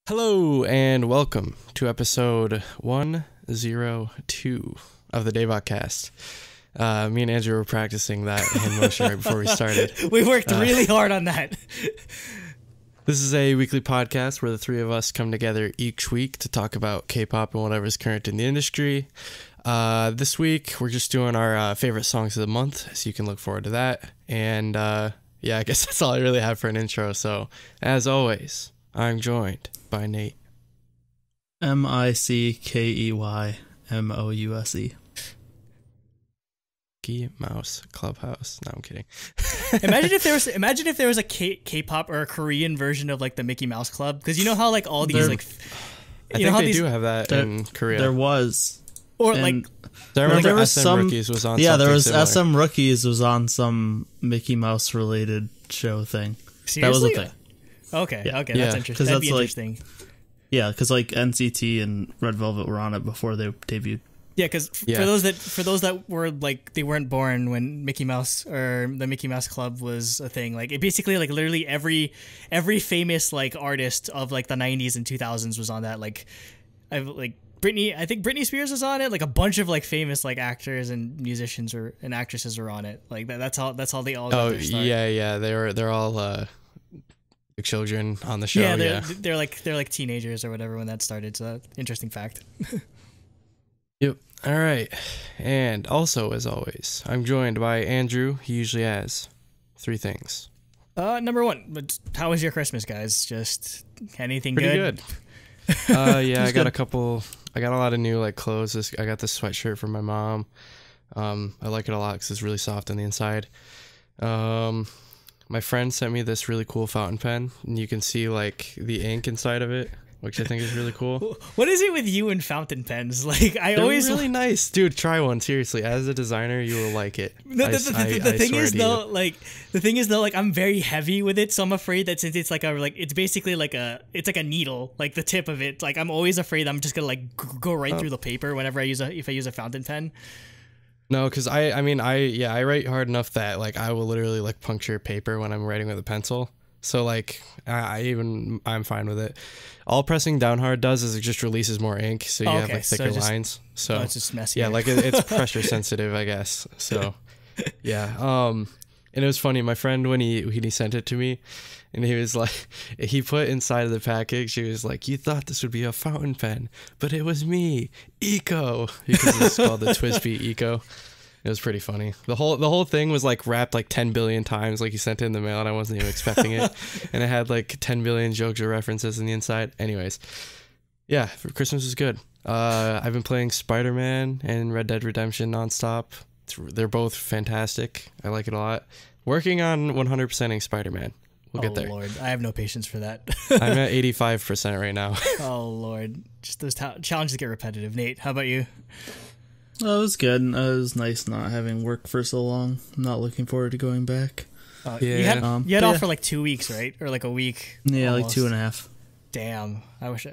Hello and welcome to episode 102 of the DaebakCast. Me and Andrew were practicing that hand motion right before we started. We worked really hard on that. This is a weekly podcast where the three of us come together each week to talk about K-pop and whatever's current in the industry. This week we're just doing our favorite songs of the month, so you can look forward to that. And yeah, I guess that's all I really have for an intro. So as always, I'm joined by Nate. MICKEYMOUSE. Key Mouse Clubhouse. No, I'm kidding. Imagine if there was a K-pop or a Korean version of like the Mickey Mouse Club, because you know how like all these like I think they do have that in Korea. There was, or like I remember there was SM some Rookies was on. Yeah, there was similar. SM Rookies was on some Mickey Mouse related show thing. seriously? That was a thing. Okay, Yeah. okay, Yeah, that's interesting. That'd be that's, like, interesting. Yeah, because like NCT and Red Velvet were on it before they debuted. Yeah, because for those that were like they weren't born when Mickey Mouse or the Mickey Mouse Club was a thing. Like it basically like literally every famous like artist of like the 90s and 2000s was on that. Like I think Britney Spears was on it. Like a bunch of like famous like actors and musicians and actresses were on it. Like that's how they all got their start. yeah. They're all children on the show. Yeah, they're like teenagers or whatever when that started. So interesting fact. Yep. All right. And also, as always, I'm joined by Andrew. He usually has three things. Number one, but how was your Christmas, guys? Just anything Pretty good? Yeah, I got a lot of new like clothes. I got this sweatshirt from my mom. I like it a lot because it's really soft on the inside. My friend sent me this really cool fountain pen, and you can see like the ink inside of it, which I think is really cool. What is it with you and fountain pens? Like They're really nice, dude. Try one, seriously. As a designer, you will like it. The thing is though, like I'm very heavy with it, so I'm afraid that since it's like it's basically like a needle, like the tip of it. Like I'm always afraid I'm just gonna like go right through the paper whenever if I use a fountain pen. No, because I write hard enough that like I will literally like puncture paper when I'm writing with a pencil. So like I'm fine with it. All pressing down hard does is it just releases more ink, so you have like thicker lines. So it's just messy. Yeah, like it's pressure sensitive, I guess. So yeah. And it was funny. My friend when he sent it to me, and he was like, he put inside of the package, he was like, "You thought this would be a fountain pen, but it was me, Eco," because it's called the Twisby Eco. It was pretty funny. The whole thing was like wrapped like 10 billion times. Like he sent it in the mail, and I wasn't even expecting it. And it had like 10 billion jokes or references in the inside. Anyways, yeah, Christmas was good. I've been playing Spider-Man and Red Dead Redemption nonstop. They're both fantastic. I like it a lot. Working on 100%ing Spider-Man. We'll get there. Oh Lord, I have no patience for that. I'm at 85% right now. Oh Lord, just those challenges get repetitive. Nate, how about you? Oh, it was good. It was nice not having work for so long. I'm not looking forward to going back. Yeah. You had off for like 2 weeks, right? Or like a week? Yeah, almost. like 2.5. Damn, I wish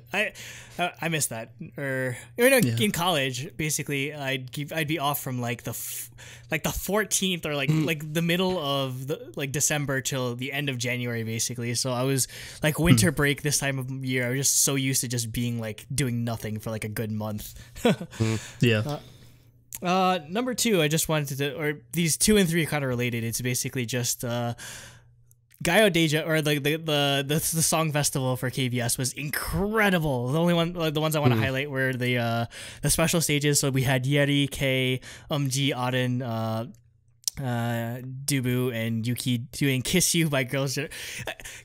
I missed that. In college, basically, I'd be off from like the 14th or like the middle of December till the end of January, basically. So I was like winter break this time of year. I was just so used to just being like doing nothing for like a good month. Yeah. Number two, I just wanted to, or these 2 and 3 are kind of related. It's basically just Gayo Deja, or the song festival for KBS was incredible. The only one, the ones I want to highlight were the special stages. So we had Yeri, K, Ji, Auden, Dubu, and Yuki doing "Kiss You" by Girls'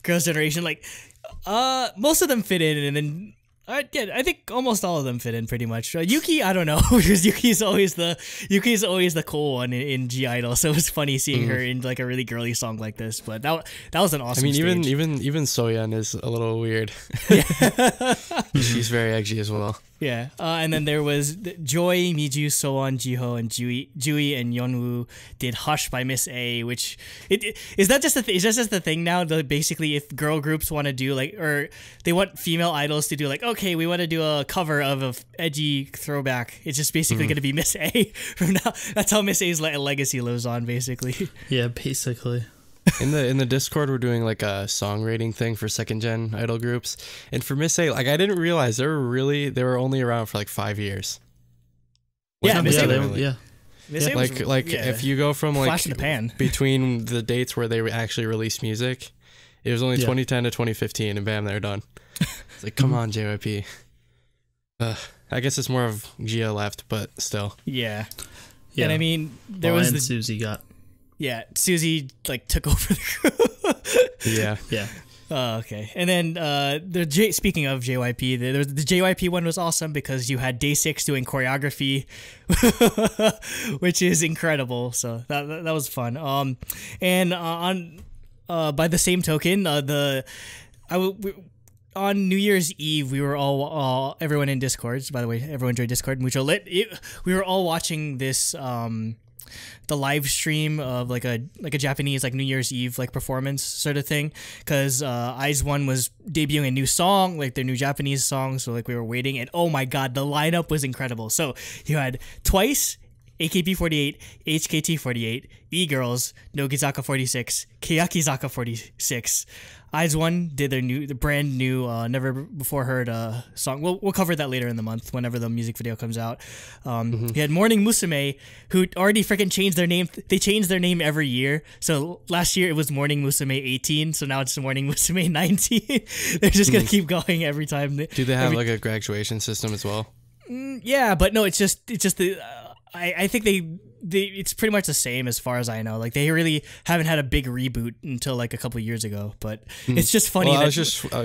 Generation. Like, most of them fit in, and then. I think almost all of them fit in pretty much. Yuki, I don't know, because Yuki's always the cool one in G Idol, so it was funny seeing her in like a really girly song like this. But that was an awesome. stage. even Sooyoung is a little weird. She's very edgy as well. Yeah, and then there was Joy, Miju, Sowon, Jiho, and Jui and Yeonwoo did "Hush" by Miss A, which is that just is that just the thing now? Basically, if girl groups want to do like, or they want female idols to do like, okay, we want to do a cover of a edgy throwback. It's just basically going to be Miss A from now. That's how Miss A's legacy lives on, basically. Yeah, basically. In the Discord, we're doing like a song rating thing for second gen idol groups, and for Miss A, like I didn't realize they were only around for like 5 years. Yeah, Miss A, yeah. Like if you go from like flash in the pan between the dates where they actually released music, it was only 2010 to 2015, and bam, they're done. It's like, come on, JYP. I guess it's more of Gia left, but still. Yeah. And I mean, there was the Suzy got. Yeah, Suzy like took over the group. Yeah. Oh, okay. And then speaking of JYP, the JYP one was awesome because you had Day6 doing choreography, which is incredible. So that was fun. And by the same token, on New Year's Eve, we were all everyone in Discord. By the way, everyone joined Discord. Mucho lit. We were all watching this the live stream of like a Japanese like New Year's Eve like performance sort of thing, because IZONE was debuting a new song, like their new Japanese song. So like we were waiting, and oh my god, the lineup was incredible. So you had Twice, AKB48, HKT48, E-Girls, Nogizaka 46, Keyakizaka 46. IZONE did the brand new never before heard song. We'll cover that later in the month whenever the music video comes out. You had Morning Musume, who already freaking changed their name. They change their name every year. So last year it was Morning Musume 18, so now it's Morning Musume 19. They're just gonna keep going every time. Do they have like a graduation system as well? Yeah, but no, it's just the. I think it's pretty much the same as far as I know. Like they really haven't had a big reboot until like a couple years ago. But it's just funny. Well, I was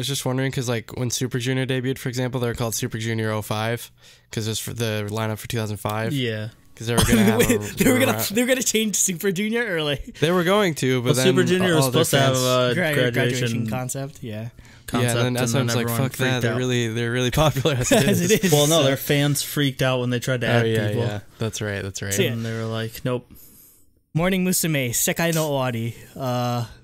just wondering because like when Super Junior debuted, for example, they're called Super Junior 05 because it's for the lineup for 2005. Yeah. Because they were gonna have they were gonna change Super Junior or like they were going to, but then Super Junior was supposed to have a graduation concept. Yeah. Concept, and then SM's like, fuck that, they're really popular as it is. Well, no, their fans freaked out when they tried to add people. Yeah, that's right. So, and they were like, nope. Morning Musume, Sekai no Owari,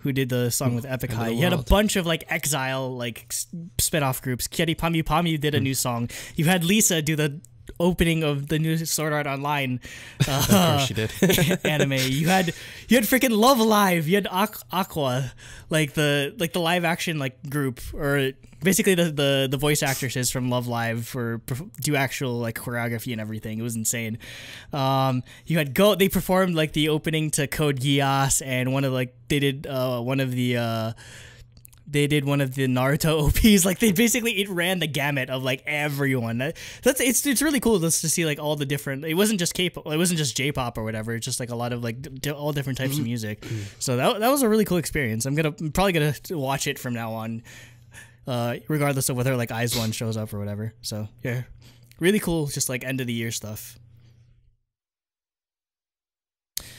who did the song with Epic High. You had a bunch of like Exile, like spin-off groups. Kyeri Pamu Pamu did a new song. You had Lisa do the opening of the new Sword Art Online of course she did. anime. You had freaking Love Live. You had Aqua, like the live action like group, or basically the voice actresses from Love Live do actual like choreography and everything. It was insane. You had they performed like the opening to Code Geass, and they did one of the Naruto OPs. Like it ran the gamut of like everyone. It's really cool just to see like all the different. It wasn't just K-pop. It wasn't just J-pop or whatever. It's just like a lot of like all different types of music. So that was a really cool experience. I'm probably gonna watch it from now on, regardless of whether like IZ*ONE shows up or whatever. So yeah, really cool. Just like end of the year stuff.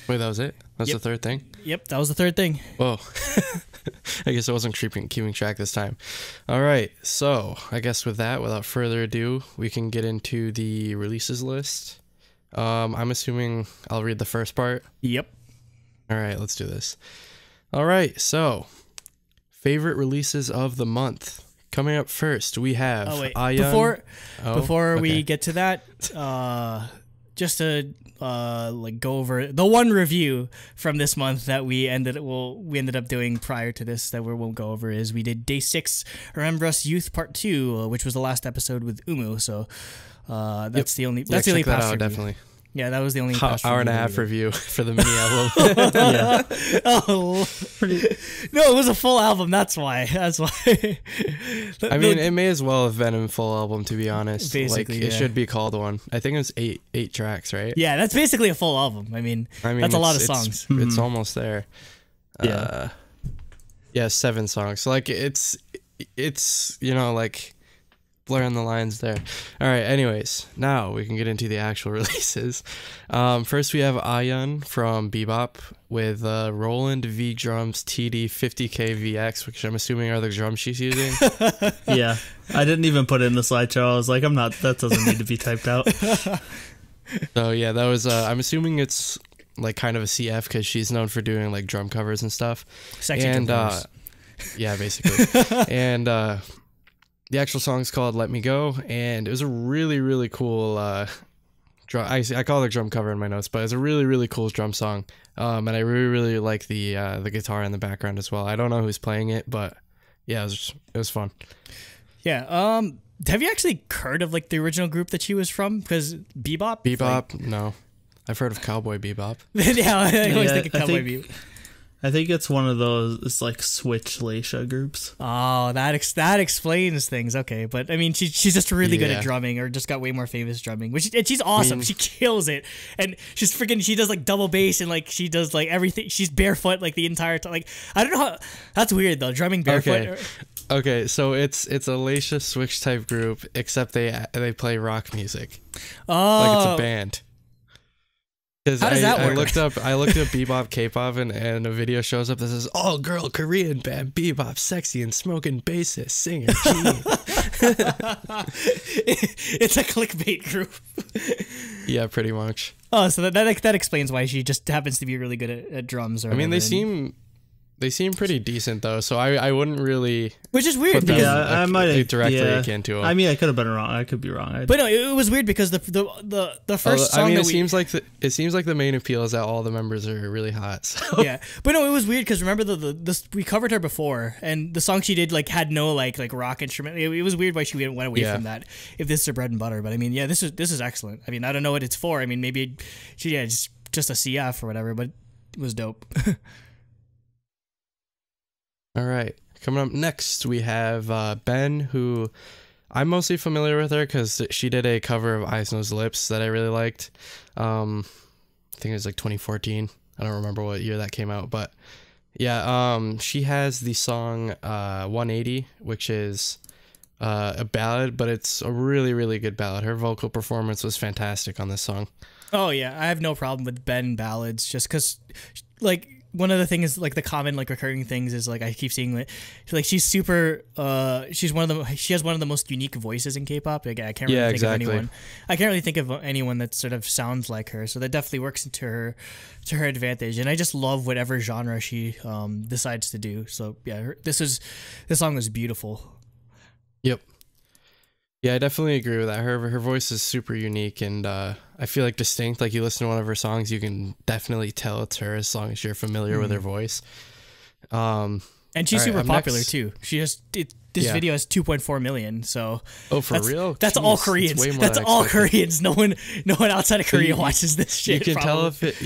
Wait, that was it? That's the third thing? Yep, that was the third thing. Whoa. I guess I wasn't keeping track this time. All right, so I guess with that, without further ado, we can get into the releases list. I'm assuming I'll read the first part. Yep. All right, let's do this. All right, so favorite releases of the month. Coming up first, we have IZONE. Before we get to that, just to like go over the one review from this month that we ended up doing prior to this that we won't go over is we did Day 6 Remember Us Youth Part 2, which was the last episode with Umu. So that's the only past review. Definitely. Yeah, that was the only hour and a half review for the mini album. Yeah. No, it was a full album. That's why. I mean, it may as well have been a full album, to be honest. Basically, it should be called one. I think it was eight tracks, right? Yeah, that's basically a full album. I mean that's a lot of songs. It's almost there. Yeah. 7 songs. So like it's like blurring the lines there. All right, anyways, now we can get into the actual releases. First we have IZONE from Bebop with Roland V Drums TD 50K VX, which I'm assuming are the drums she's using. Yeah, I didn't even put it in the slideshow. I was like, that doesn't need to be typed out. So yeah, that was I'm assuming it's like kind of a CF because she's known for doing like drum covers and stuff. Yeah, basically. And the actual song's called Let Me Go, and it was a really, really cool I call it a drum cover in my notes, but it's a really, really cool drum song. And I really, really like the guitar in the background as well. I don't know who's playing it, but yeah, it was fun. Yeah. Have you actually heard of like the original group that she was from? Because Bebop. Bebop, no. I've heard of Cowboy Bebop. Yeah, I always think of Cowboy Bebop. I think it's one of those. It's like Switch Leisha groups. Oh, that explains things. Okay, but I mean, she's just really good at drumming, or just got way more famous drumming. And she's awesome. She kills it, and she's freaking. She does like double bass, and like she does like everything. She's barefoot like the entire time. Like I don't know how. That's weird though. Drumming barefoot. Okay, so it's a Leisha Switch type group, except they play rock music. Oh, like it's a band. How does that work? I looked up Bebop K-pop and a video shows up that says all girl Korean band Bebop, sexy and smoking bassist singer Jin. It's a clickbait group. Yeah, pretty much. Oh, so that explains why she just happens to be really good at drums. Or I mean, they seem pretty decent though, so I wouldn't really. Which is weird because I might have directly akin to them. I mean, I could have been wrong. I could be wrong. But no, it was weird because the first song. I mean, it seems like the main appeal is that all the members are really hot. So. Yeah, but no, it was weird because remember we covered her before, and the song she did like had no like rock instrument. It was weird why she went away from that. If this is her bread and butter, but I mean, yeah, this is excellent. I mean, I don't know what it's for. I mean, maybe just a CF or whatever, but it was dope. All right. Coming up next, we have Ben, who I'm mostly familiar with her because she did a cover of IZONE's Lips that I really liked. I think it was like 2014. I don't remember what year that came out, but yeah, she has the song 180, which is a ballad, but it's a really, really good ballad. Her vocal performance was fantastic on this song. Oh, yeah. I have no problem with Ben ballads just because, like, one of the things, like the common like recurring things is like I keep seeing like she's super she has one of the most unique voices in K-pop. Like, I can't really think of anyone. I can't really think of anyone that sort of sounds like her. So that definitely works into her advantage. And I just love whatever genre she decides to do. So yeah, this song was beautiful. Yep. Yeah, I definitely agree with that. Her voice is super unique and I feel like distinct. Like you listen to one of her songs, you can definitely tell it's her as long as you're familiar with her voice. And she's super popular too. She has this video has 2.4 million. So for real? That's all Koreans. That's all Koreans. No one outside of Korea watches this shit. You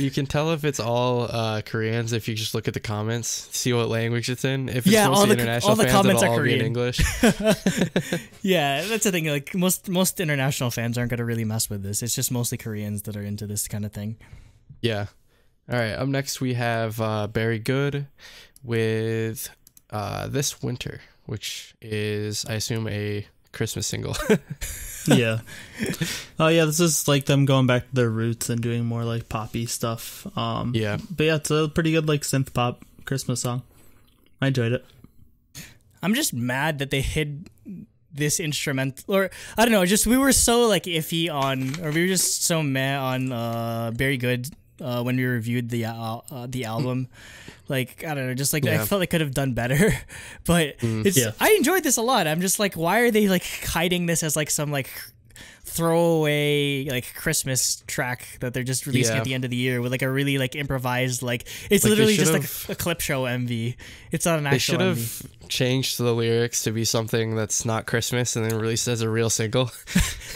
can tell if it's all Koreans if you just look at the comments, see what language it's in. If it's mostly international fans, comments it'll all be in English. Yeah, that's the thing. Like most international fans aren't gonna really mess with this. It's just mostly Koreans that are into this kind of thing. Yeah. All right. Up next we have Very Good with This Winter, which is, I assume, a Christmas single. Yeah. Oh, yeah, this is like them going back to their roots and doing more like poppy stuff. Yeah. But yeah, it's a pretty good like synth pop Christmas song. I enjoyed it. I'm just mad that they hid this instrumental, or I don't know, just we were so like iffy on, or we were just so meh on Very Good when we reviewed the album. Like, I don't know, just like I felt they could have done better, but I enjoyed this a lot. I'm just like, why are they like hiding this as like some like throwaway like Christmas track that they're just releasing at the end of the year with like a really like improvised, like it's like literally just like a clip show MV. It's not an actual MV. They should have changed the lyrics to be something that's not Christmas and then released as a real single.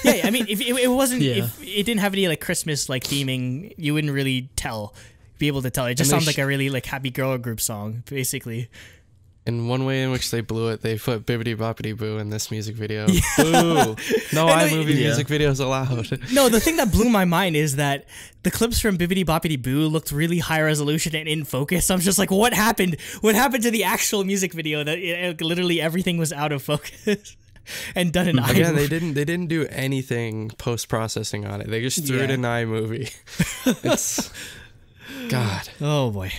Yeah, I mean, if it wasn't, if it didn't have any like Christmas like theming, you wouldn't really be able to tell. It just sounds like a really like happy girl group song, basically. And one way in which they blew it, they put Bibbidi Boppidi Boo in this music video. Yeah. Boo! No iMovie music videos allowed. No, the thing that blew my mind is that the clips from Bibbidi Boppidi Boo looked really high resolution and in focus. I'm just like, what happened? What happened to the actual music video that literally everything was out of focus? And done in iMovie. Again, they didn't do anything post-processing on it. They just threw it in iMovie. It's God. Oh boy.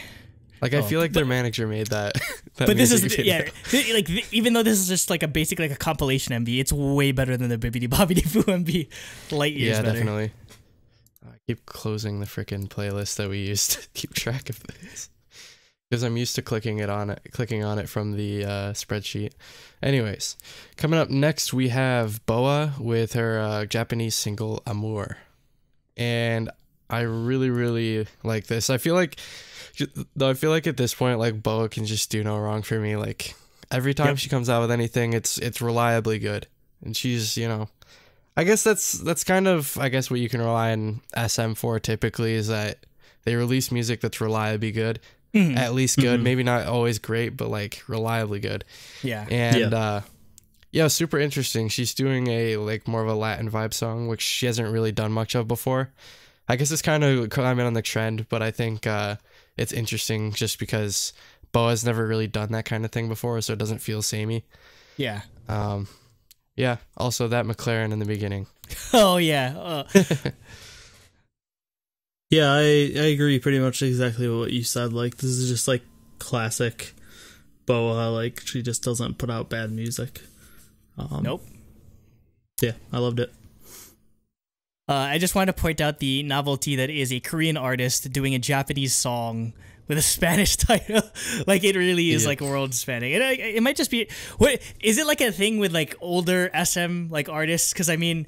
Like I feel like their manager made that but this is video. Like even though this is just like a basic like a compilation MV, it's way better than the Bibbidi Bobbidi Boo MV. Light years better. Yeah, definitely. I keep closing the freaking playlist that we used to keep track of this because I'm used to clicking on it from the spreadsheet. Anyways, coming up next we have Boa with her Japanese single AMORE. and I really, really like this. I feel like at this point, like, BoA can just do no wrong for me. Like, every time she comes out with anything, it's reliably good. And she's, you know, I guess that's kind of, I guess, what you can rely on SM for typically, is that they release music that's reliably good. At least good. Maybe not always great, but like reliably good. Yeah. And yeah, super interesting. She's doing a like more of a Latin vibe song, which she hasn't really done much of before. I guess it's kind of climbing on the trend, but I think it's interesting just because BoA's never really done that kind of thing before, so it doesn't feel samey. Yeah. Yeah. Also, that McLaren in the beginning. Oh yeah. Yeah, I agree pretty much exactly what you said. Like, this is just like classic BoA. Like, she just doesn't put out bad music. Nope. Yeah, I loved it. I just wanted to point out the novelty that is a Korean artist doing a Japanese song with a Spanish title. Like, it really is like world spanning. It might just be, what is it, like a thing with like older SM like artists? Because I mean,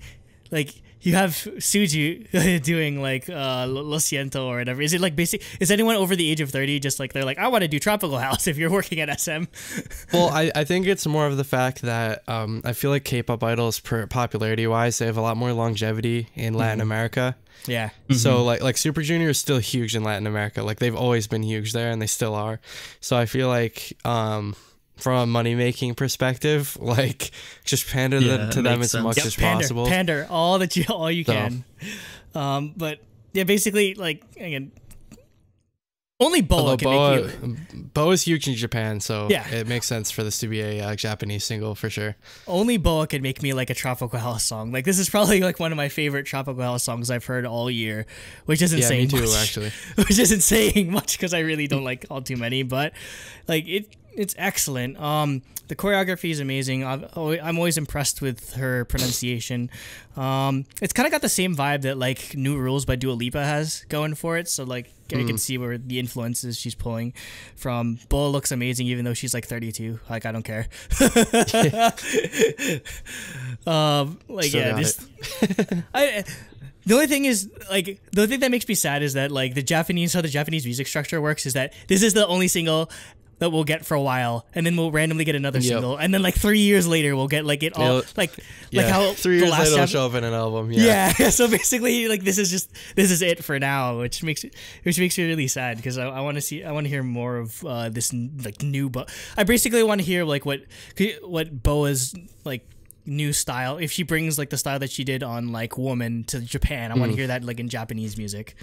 like, you have Suju doing like Lo Siento or whatever. Is it like is anyone over the age of 30 just like, they're like, I want to do Tropical House if you're working at SM? Well, I think it's more of the fact that I feel like K-pop idols, popularity wise, they have a lot more longevity in Latin America. Yeah. So like Super Junior is still huge in Latin America. Like, they've always been huge there, and they still are. So I feel like from a money-making perspective, like, just pander to them as much as possible. Pander all you can. But yeah, basically, like, again, only BoA can make you. BoA's huge in Japan, so yeah, it makes sense for this to be a Japanese single for sure. Only BoA can make me like a Tropical House song. Like, this is probably like one of my favorite Tropical House songs I've heard all year, which isn't saying me too, much. Actually. Which isn't saying much because I really don't like all too many, but like it's excellent. The choreography is amazing. I'm always impressed with her pronunciation. It's kind of got the same vibe that like New Rules by Dua Lipa has going for it. So like I can see where the influences she's pulling from. BoA looks amazing even though she's like 32. Like, I don't care. Like, yeah, just the only thing is, like, the thing that makes me sad is that like how the Japanese music structure works is that this is the only single that we'll get for a while, and then we'll randomly get another single, and then like 3 years later we'll get like it all like how 3 years later it'll show up in an album. Yeah. So basically, like, this is it for now, which makes me really sad because I want to hear more of this like new. But I basically want to hear like what BoA's like new style, if she brings like the style that she did on like Woman to Japan. I want to hear that like in Japanese music.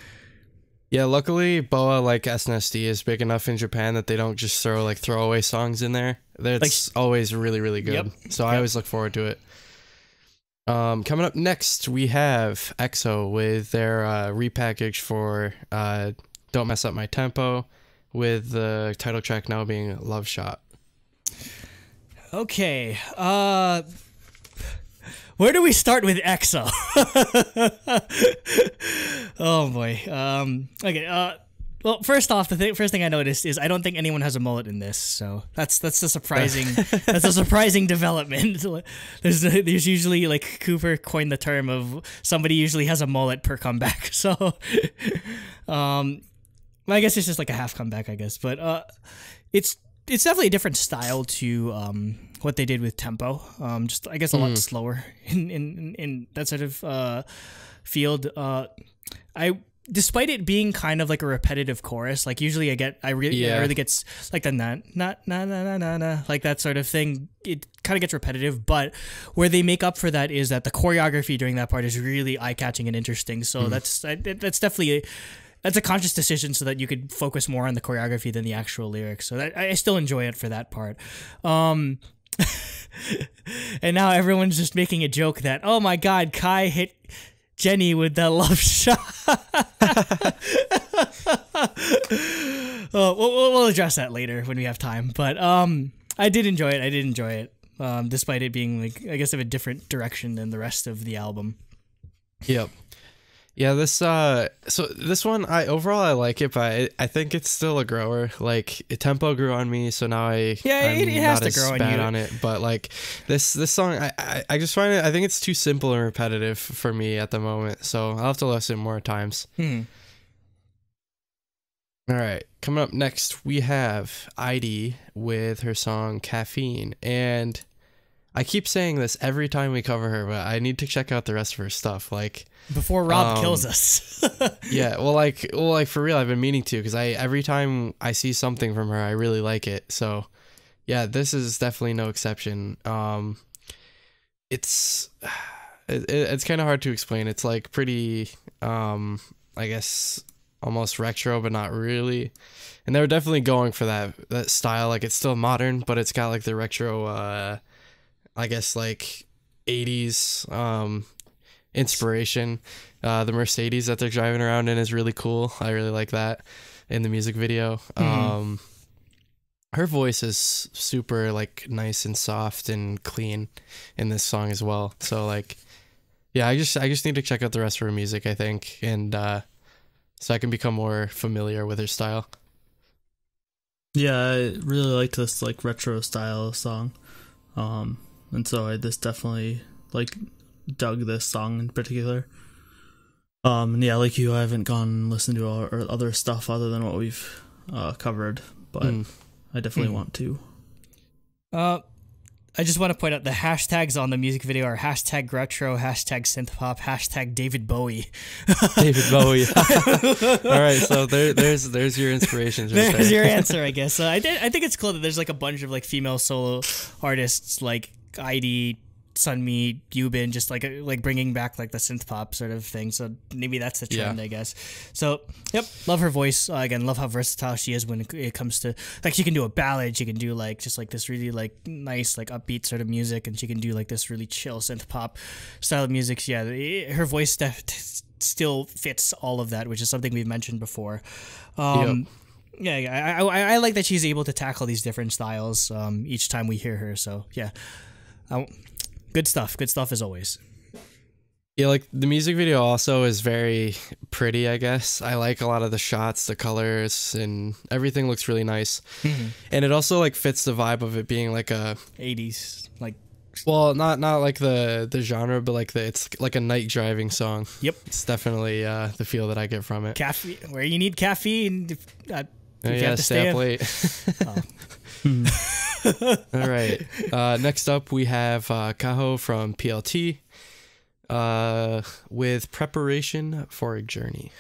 Yeah, luckily BoA, like SNSD, is big enough in Japan that they don't just throw like throwaway songs in there. It's always really, really good. So I always look forward to it. Coming up next, we have EXO with their repackage for Don't Mess Up My Tempo, with the title track now being Love Shot. Okay. Where do we start with EXO? Oh boy. Okay. Well, first off, first thing I noticed is I don't think anyone has a mullet in this, so that's a surprising development. There's usually, like, Cooper coined the term of somebody usually has a mullet per comeback. So, I guess it's just like a half comeback, I guess. But it's definitely a different style to what they did with Tempo. Just, I guess, a lot slower in that sort of field. Despite it being kind of like a repetitive chorus, like usually I really gets like the na like that sort of thing. It kind of gets repetitive, but where they make up for that is that the choreography during that part is really eye-catching and interesting. So that's definitely that's a conscious decision so that you could focus more on the choreography than the actual lyrics. So that, I still enjoy it for that part. And now everyone's just making a joke that, oh my God, Kai hit Jenny with that love shot. We'll address that later when we have time. But I did enjoy it. Despite it being like, I guess, of a different direction than the rest of the album. Yep. Yeah, this so this one I like it, but I think it's still a grower. Like tempo grew on me, so now I'm it has not to as grow on bad you. on it. But like this song, I just find it. I think it's too simple and repetitive for me at the moment. So I'll have to listen more times. All right, coming up next we have ID with her song Caffeine, and I keep saying this every time we cover her, but I need to check out the rest of her stuff. Like before Rob kills us. yeah, well, like for real, I've been meaning to, because every time I see something from her, I really like it. So yeah, this is definitely no exception. It's kind of hard to explain. It's like pretty, I guess, almost retro, but not really. And they were definitely going for that style. Like it's still modern, but it's got like the retro, I guess like 80s inspiration. The Mercedes that they're driving around in is really cool. I really like that in the music video. Her voice is super like nice and soft and clean in this song as well. So like, yeah, I just need to check out the rest of her music, I think, and so I can become more familiar with her style. Yeah, I really liked this like retro style song. And so I just definitely like dug this song in particular. And yeah, like you, I haven't gone and listened to our other stuff other than what we've covered, but I definitely want to. I just want to point out the hashtags on the music video are hashtag retro, hashtag synthpop, hashtag David Bowie. David Bowie. All right, so there's your inspirations. Right there's your answer, I guess. I think it's cool that there's like a bunch of like female solo artists like ID, Sunmi, Yubin, just like bringing back like the synth pop sort of thing. So maybe that's the trend, I guess. So yep, love her voice. Again, love how versatile she is when it comes to like she can do a ballad, she can do like just like this really like nice like upbeat sort of music, and she can do like this really chill synth pop style of music. So, yeah, her voice still fits all of that, which is something we've mentioned before. Yeah, I like that she's able to tackle these different styles each time we hear her. So yeah. Good stuff as always. Yeah, like the music video also is very pretty, I guess. I like a lot of the shots, the colors, and everything looks really nice. And it also like fits the vibe of it being like a 80s, like, well, not like the genre, but like it's like a night driving song. Yep, it's definitely the feel that I get from it. Caffeine, where you need caffeine. If you have to stay up late. All right. Next up, we have Kaho from PLT with Preparation for a Journey.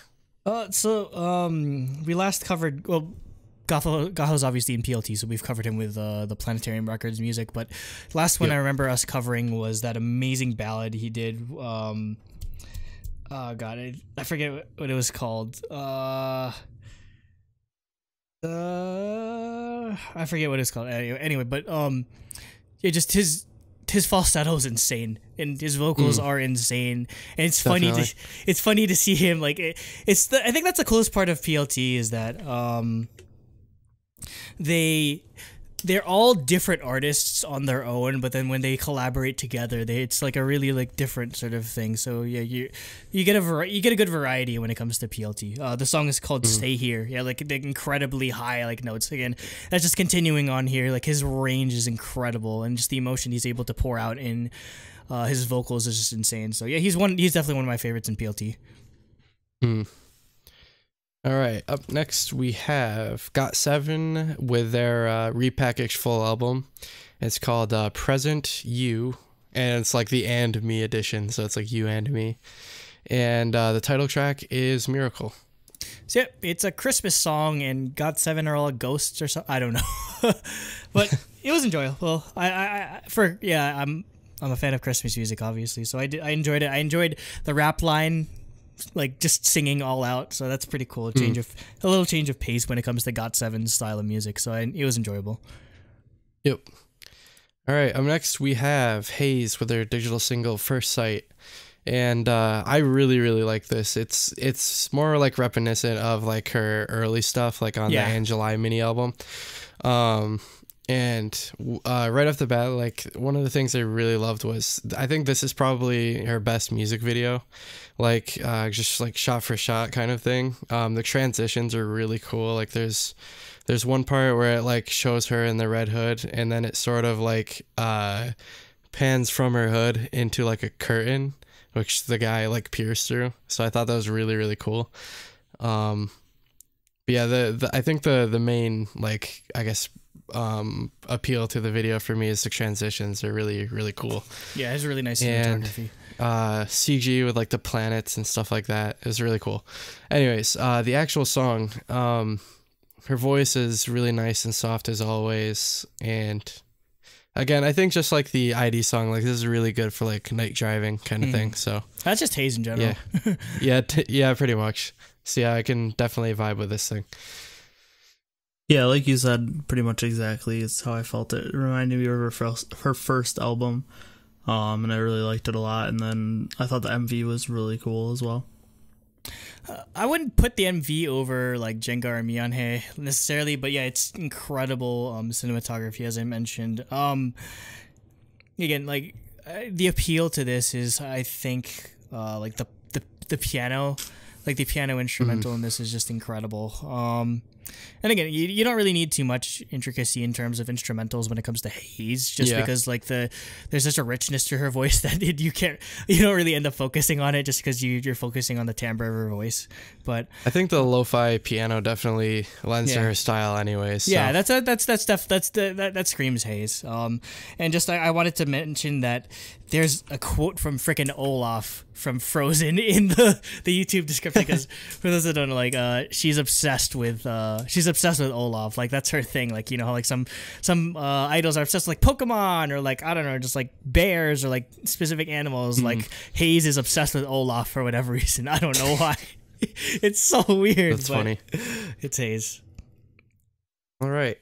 We last covered, well, Gaho's obviously in PLT, so we've covered him with the Planetarium Records music. But last one I remember us covering was that amazing ballad he did. Oh God, I forget what it was called. I forget what it's called. Anyway, but yeah, just his falsetto is insane, and his vocals are insane, and it's Definitely. funny to see him like I think that's the coolest part of PLT is that they're all different artists on their own, but then when they collaborate together, it's like a really like different sort of thing. So yeah, you get a good variety when it comes to PLT. The song is called "Stay Here." Yeah, like the incredibly high like notes. Again, that's just continuing on here. Like his range is incredible, and just the emotion he's able to pour out in his vocals is just insane. So yeah, he's definitely one of my favorites in PLT. All right, up next we have GOT7 with their repackaged full album. It's called Present You, and it's like the And Me edition, so it's like You and Me. And the title track is Miracle. So yeah, it's a Christmas song, and GOT7 are all ghosts or something. I don't know, but it was enjoyable. I'm a fan of Christmas music, obviously, so I enjoyed it. I enjoyed the rap line, like just singing all out, so that's pretty cool. A little change of pace when it comes to GOT7's style of music, so it was enjoyable. Yep. All right, up next we have Heize with their digital single First Sight, and I really like this. It's more like reminiscent of like her early stuff, like on the Angelai mini album. And right off the bat, like one of the things I really loved was, I think this is probably her best music video, like just like shot for shot kind of thing. The transitions are really cool. Like there's one part where it like shows her in the red hood, and then it sort of like pans from her hood into like a curtain, which the guy like pierced through. So I thought that was really, really cool. But yeah, I think the main, like, I guess appeal to the video for me is the transitions are really, really cool. Yeah, it's really nice cinematography. CG with like the planets and stuff like that. It was really cool. Anyways, the actual song, her voice is really nice and soft as always. And again, I think just like the ID song, like this is really good for like night driving kind of thing. So that's just Heize in general. Yeah, yeah, pretty much. So yeah, I can definitely vibe with this thing. Yeah, like you said, pretty much exactly. It's how I felt. It reminded me of her first album, and I really liked it a lot. And then I thought the MV was really cool as well. I wouldn't put the MV over like Jenga or Myeonhae necessarily, but yeah, it's incredible cinematography, as I mentioned. Again, like the appeal to this is, I think, like the piano, like the piano instrumental in this is just incredible. And again, you don't really need too much intricacy in terms of instrumentals when it comes to Heize, just because like there's such a richness to her voice that you don't really end up focusing on it just because you're focusing on the timbre of her voice. But I think the lo-fi piano definitely lends to her style, anyways. So. Yeah, that screams Heize. And just I wanted to mention that there's a quote from frickin' Olaf from Frozen in the YouTube description, because for those that don't know, like she's obsessed with Olaf. Like that's her thing. Like, you know, like some idols are obsessed with like Pokemon or like, I don't know, just like bears or like specific animals. Like Heize is obsessed with Olaf for whatever reason. I don't know why. It's so weird. That's funny. It's Heize. All right.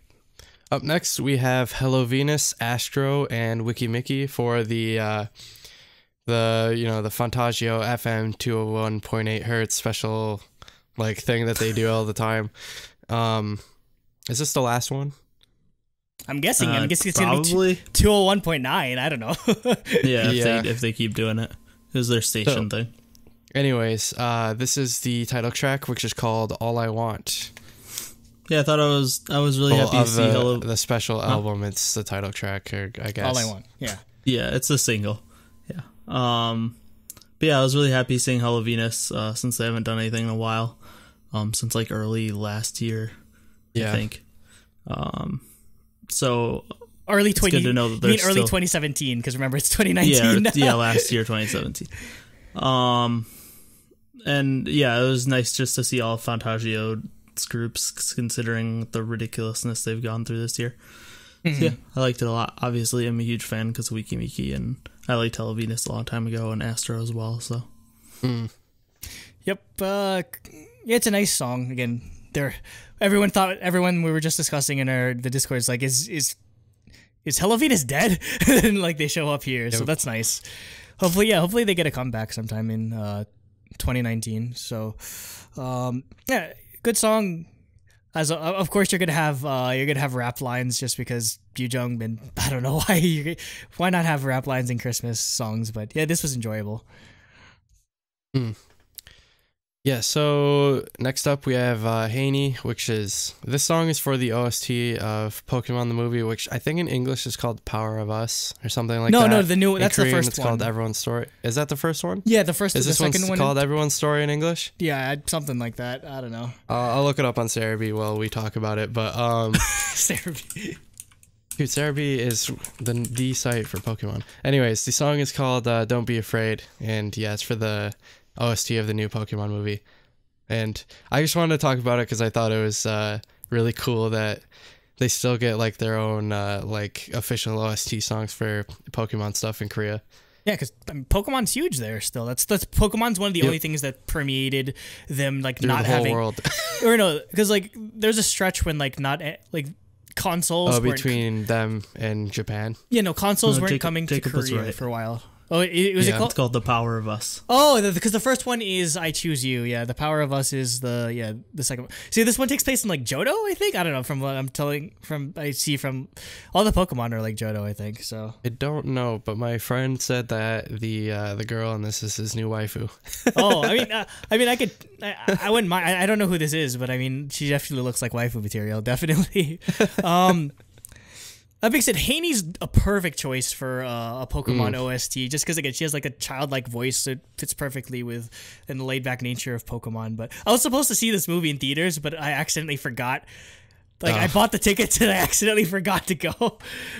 Up next, we have Hello Venus, Astro, and Wiki Mickey for the Fantagio FM 201.8 hertz special like thing that they do all the time. Is this the last one? I'm guessing it's probably gonna be 201.9. I don't know. If they keep doing it, is their station thing. Anyways, this is the title track, which is called All I Want. Yeah, I thought I was really happy to see the special album. It's the title track, I guess. All I Want. Yeah. Yeah, it's a single. Yeah. But yeah, I was really happy seeing Hello Venus since they haven't done anything in a while. Since like early last year, I think. So early it's good to know that early 2017, because remember it's 2019. Yeah, last year 2017. And yeah, it was nice just to see all Fantagio's groups, considering the ridiculousness they've gone through this year. So yeah, I liked it a lot. Obviously, I'm a huge fan because of Wiki Miki, and I liked Hello Venus a long time ago, and Astro as well. So, yep. It's a nice song. Again, everyone we were just discussing in the Discord is like, is Hello Venus dead? And like they show up here, so that's nice. Hopefully they get a comeback sometime in 2019. So, yeah, good song. As of course you're gonna have rap lines just because Jung, and I don't know why not have rap lines in Christmas songs, but yeah, this was enjoyable. Yeah, so next up we have SHINee, this song is for the OST of Pokemon the movie, which I think in English is called Power of Us or something like that. No, that's Korean, the first it's one. Called Everyone's Story. Is that the first one? Yeah, the first. Is this the second one called Everyone's Story in English? Yeah, something like that. I don't know. I'll look it up on Cerebi while we talk about it, but Cerebi. Dude, Cerebi is the site for Pokemon. Anyways, the song is called Don't Be Afraid, and yeah, it's for the OST of the new Pokemon movie. And I just wanted to talk about it because I thought it was really cool that they still get like their own like official OST songs for Pokemon stuff in Korea. Yeah, because Pokemon's huge there still. That's Pokemon's one of the only things that permeated them like through not the whole having world. Or no, because like there's a stretch when like not like consoles between them and Japan. Yeah, no, consoles weren't coming to Korea for a while. Oh, was it Yeah. called? It's called The Power of Us. Oh, because the first one is I Choose You. Yeah, The Power of Us is the second one. See, this one takes place in like Johto, I think. I don't know, from what I see from all the Pokemon are like Johto, I think. So I don't know, but my friend said that the girl in this is his new waifu. oh, I wouldn't mind. I don't know who this is, but I mean, she definitely looks like waifu material, definitely. That being said, Heine's a perfect choice for a Pokemon OST, just because again she has like a childlike voice, so it fits perfectly with and the laid back nature of Pokemon. But I was supposed to see this movie in theaters, but I accidentally forgot. Like I bought the tickets and I accidentally forgot to go,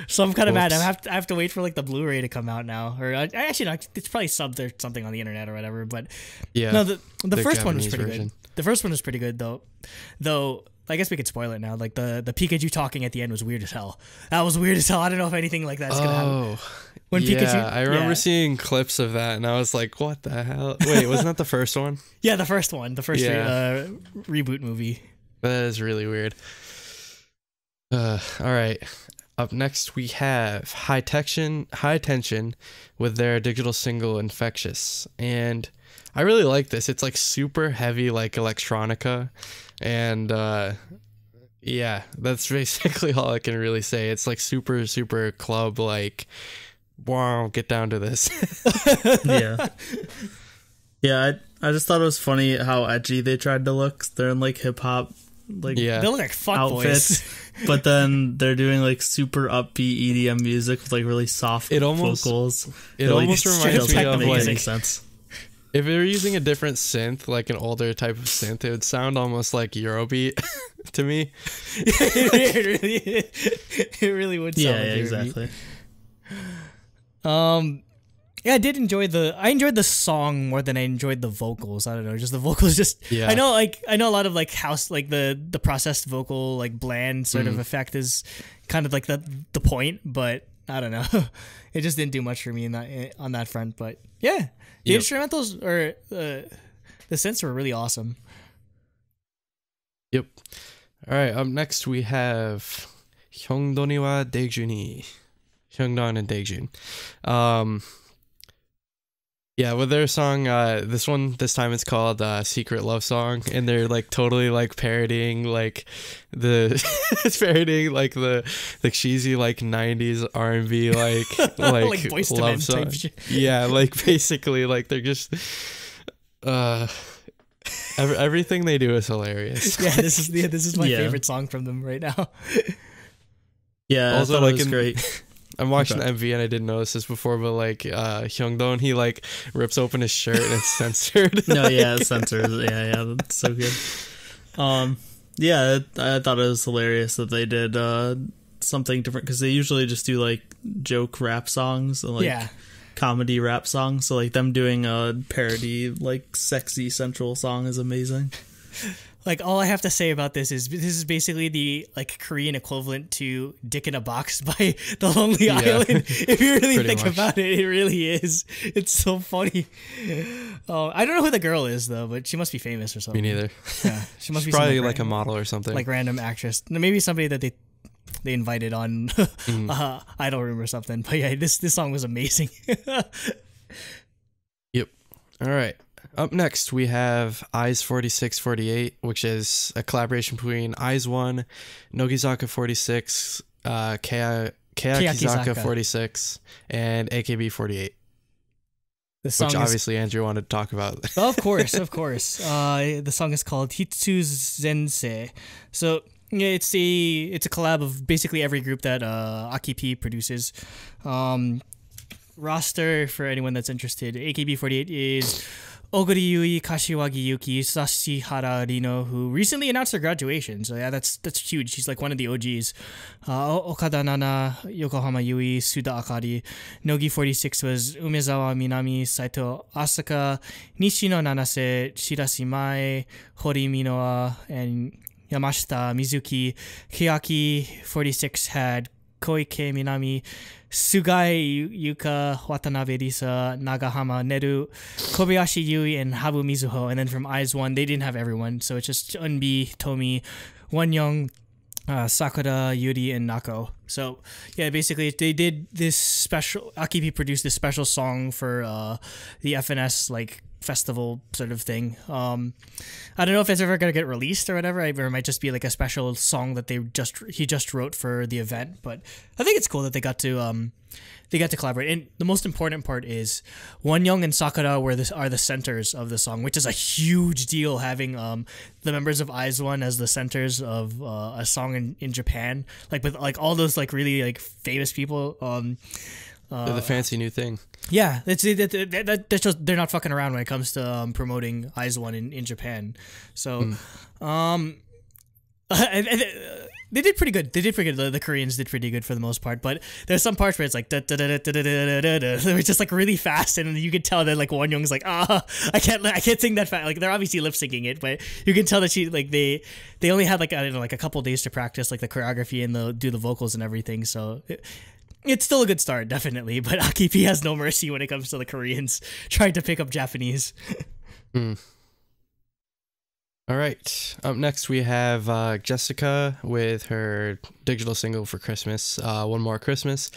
so I'm kind of mad. I have to wait for like the Blu-ray to come out now, or actually no, it's probably subbed or something on the internet or whatever. But Yeah. no, the first one was Japanese pretty version. good. The first one was pretty good though. I guess we could spoil it now. Like the Pikachu talking at the end was weird as hell. That was weird as hell. I don't know if anything like that's gonna happen. When Pikachu, I remember seeing clips of that, and I was like, "What the hell?" Wait, wasn't that the first one? Yeah, the first one, reboot movie. That is really weird. All right. Up next, we have High Tension with their digital single "Infectious," and I really like this. It's like super heavy, like electronica, and yeah, that's basically all I can really say. It's like super club, like, wow, get down to this. Yeah, I just thought it was funny how edgy they tried to look. They're in like hip hop, like They look like fuck outfits, boys. but then they're doing like super upbeat EDM music with like really soft vocals. It almost reminds me of like any sense. If they were using a different synth, like an older type of synth, it would sound almost like Eurobeat to me. It really would sound like exactly. Yeah, I enjoyed the song more than I enjoyed the vocals. I don't know, just the vocals Yeah. I know a lot of like house, like the processed vocal, like bland sort of effect is kind of like the point, but I don't know. It just didn't do much for me on that front, but yeah. The instrumentals or the synths were really awesome. Yep. All right, up next we have Hongdae wa Daejuni. Hongdae and Daejun. Yeah, with their song, this time it's called Secret Love Song, and they're like totally like parodying like it's parodying like the cheesy like 90s R&B like Like Boyz II Men love song. type shit. Yeah, like basically like they're just everything they do is hilarious. Yeah, this is my favorite song from them right now. Yeah, Also, I thought like it was great. I'm watching the MV and I didn't notice this before, but like Hyungdon, he like rips open his shirt and it's censored. No, yeah, it's censored. Yeah, that's so good. Yeah, I thought it was hilarious that they did something different, because they usually just do like joke rap songs and like comedy rap songs. So like them doing a parody like sexy sensual song is amazing. Like, all I have to say about this is basically the like Korean equivalent to "Dick in a Box" by The Lonely Island. If you really think about it, it really is. It's so funny. Oh, I don't know who the girl is though, but she must be famous or something. Me neither. Yeah, she must be probably like a model or something, like random actress. Maybe somebody that they invited on Idol Room or something. But yeah, this song was amazing. Yep. All right. Up next, we have IZ4648, which is a collaboration between IZONE, Nogizaka 46, Kayakizaka 46, and AKB48. Which obviously Andrew wanted to talk about. Of course. The song is called Hitsu Zense. So yeah, it's a collab of basically every group that Aki P produces. Roster, for anyone that's interested, AKB48 is Oguri Yui, Kashiwagi Yuki, Sashihara Rino, who recently announced their graduation. So yeah, that's huge. She's like one of the OGs. Okada Nana, Yokohama Yui, Suda Akari. Nogi 46 was Umezawa Minami, Saito Asaka, Nishino Nanase, Shirashi Mae, Hori Minoa, and Yamashita Mizuki. Kiyaki 46 had Koike Minami, Sugai Yuka, Watanabe Risa, Nagahama Neru, Kobayashi Yui, and Habu Mizuho. And then from IZ*ONE, they didn't have everyone, so it's just Eunbi, Tomi, Wonyoung, Sakura, Yuri, and Nako. So yeah, basically they did this special. Akipi produced this special song for the FNS like festival sort of thing. I don't know if it's ever gonna get released or whatever. Or it might just be like a special song that he just wrote for the event. But I think it's cool that they got to collaborate. And the most important part is Wonyoung and Sakura are the centers of the song, which is a huge deal, having the members of IZONE as the centers of a song in Japan, like with like all those like really like famous people. They're the fancy new thing. Yeah, that shows they're not fucking around when it comes to promoting IZONE in Japan. So, they did pretty good. They did pretty good. The Koreans did pretty good for the most part. But there's some parts where it's like they were just like really fast, and you could tell that like Wonyoung's like I can't sing that fast. Like they're obviously lip syncing it, but you can tell that she like they only had like I don't know like a couple days to practice like the choreography and do the vocals and everything. So. It's still a good start, definitely, but Akipi has no mercy when it comes to the Koreans trying to pick up Japanese. All right. Up next, we have Jessica with her digital single for Christmas, One More Christmas.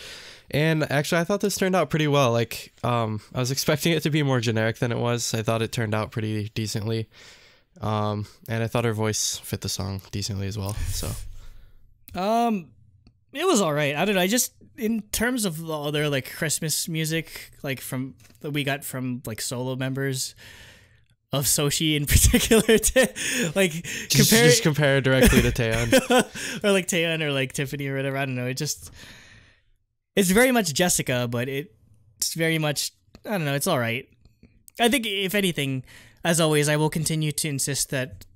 And actually, I thought this turned out pretty well. Like, I was expecting it to be more generic than it was. I thought it turned out pretty decently. And I thought her voice fit the song decently as well. So, it was all right. I don't know. I just, in terms of the other like Christmas music, like that we got from like solo members of Soshi in particular, to like compare directly to Taeyeon or like Taeyeon or like Tiffany or whatever. I don't know. It's very much Jessica, but it's very much, I don't know. It's all right. I think if anything, as always, I will continue to insist that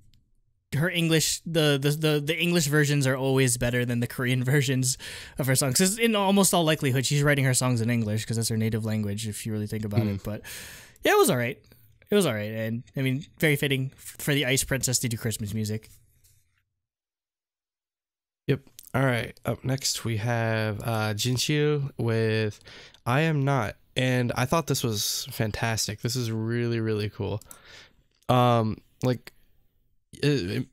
her English, the English versions are always better than the Korean versions of her songs. 'Cause in almost all likelihood, she's writing her songs in English because that's her native language, if you really think about it. But yeah, it was all right. It was all right, and I mean, very fitting for the Ice Princess to do Christmas music. Yep. All right. Up next, we have Jin Xiu with "I Am Not," and I thought this was fantastic. This is really cool. Like. Jin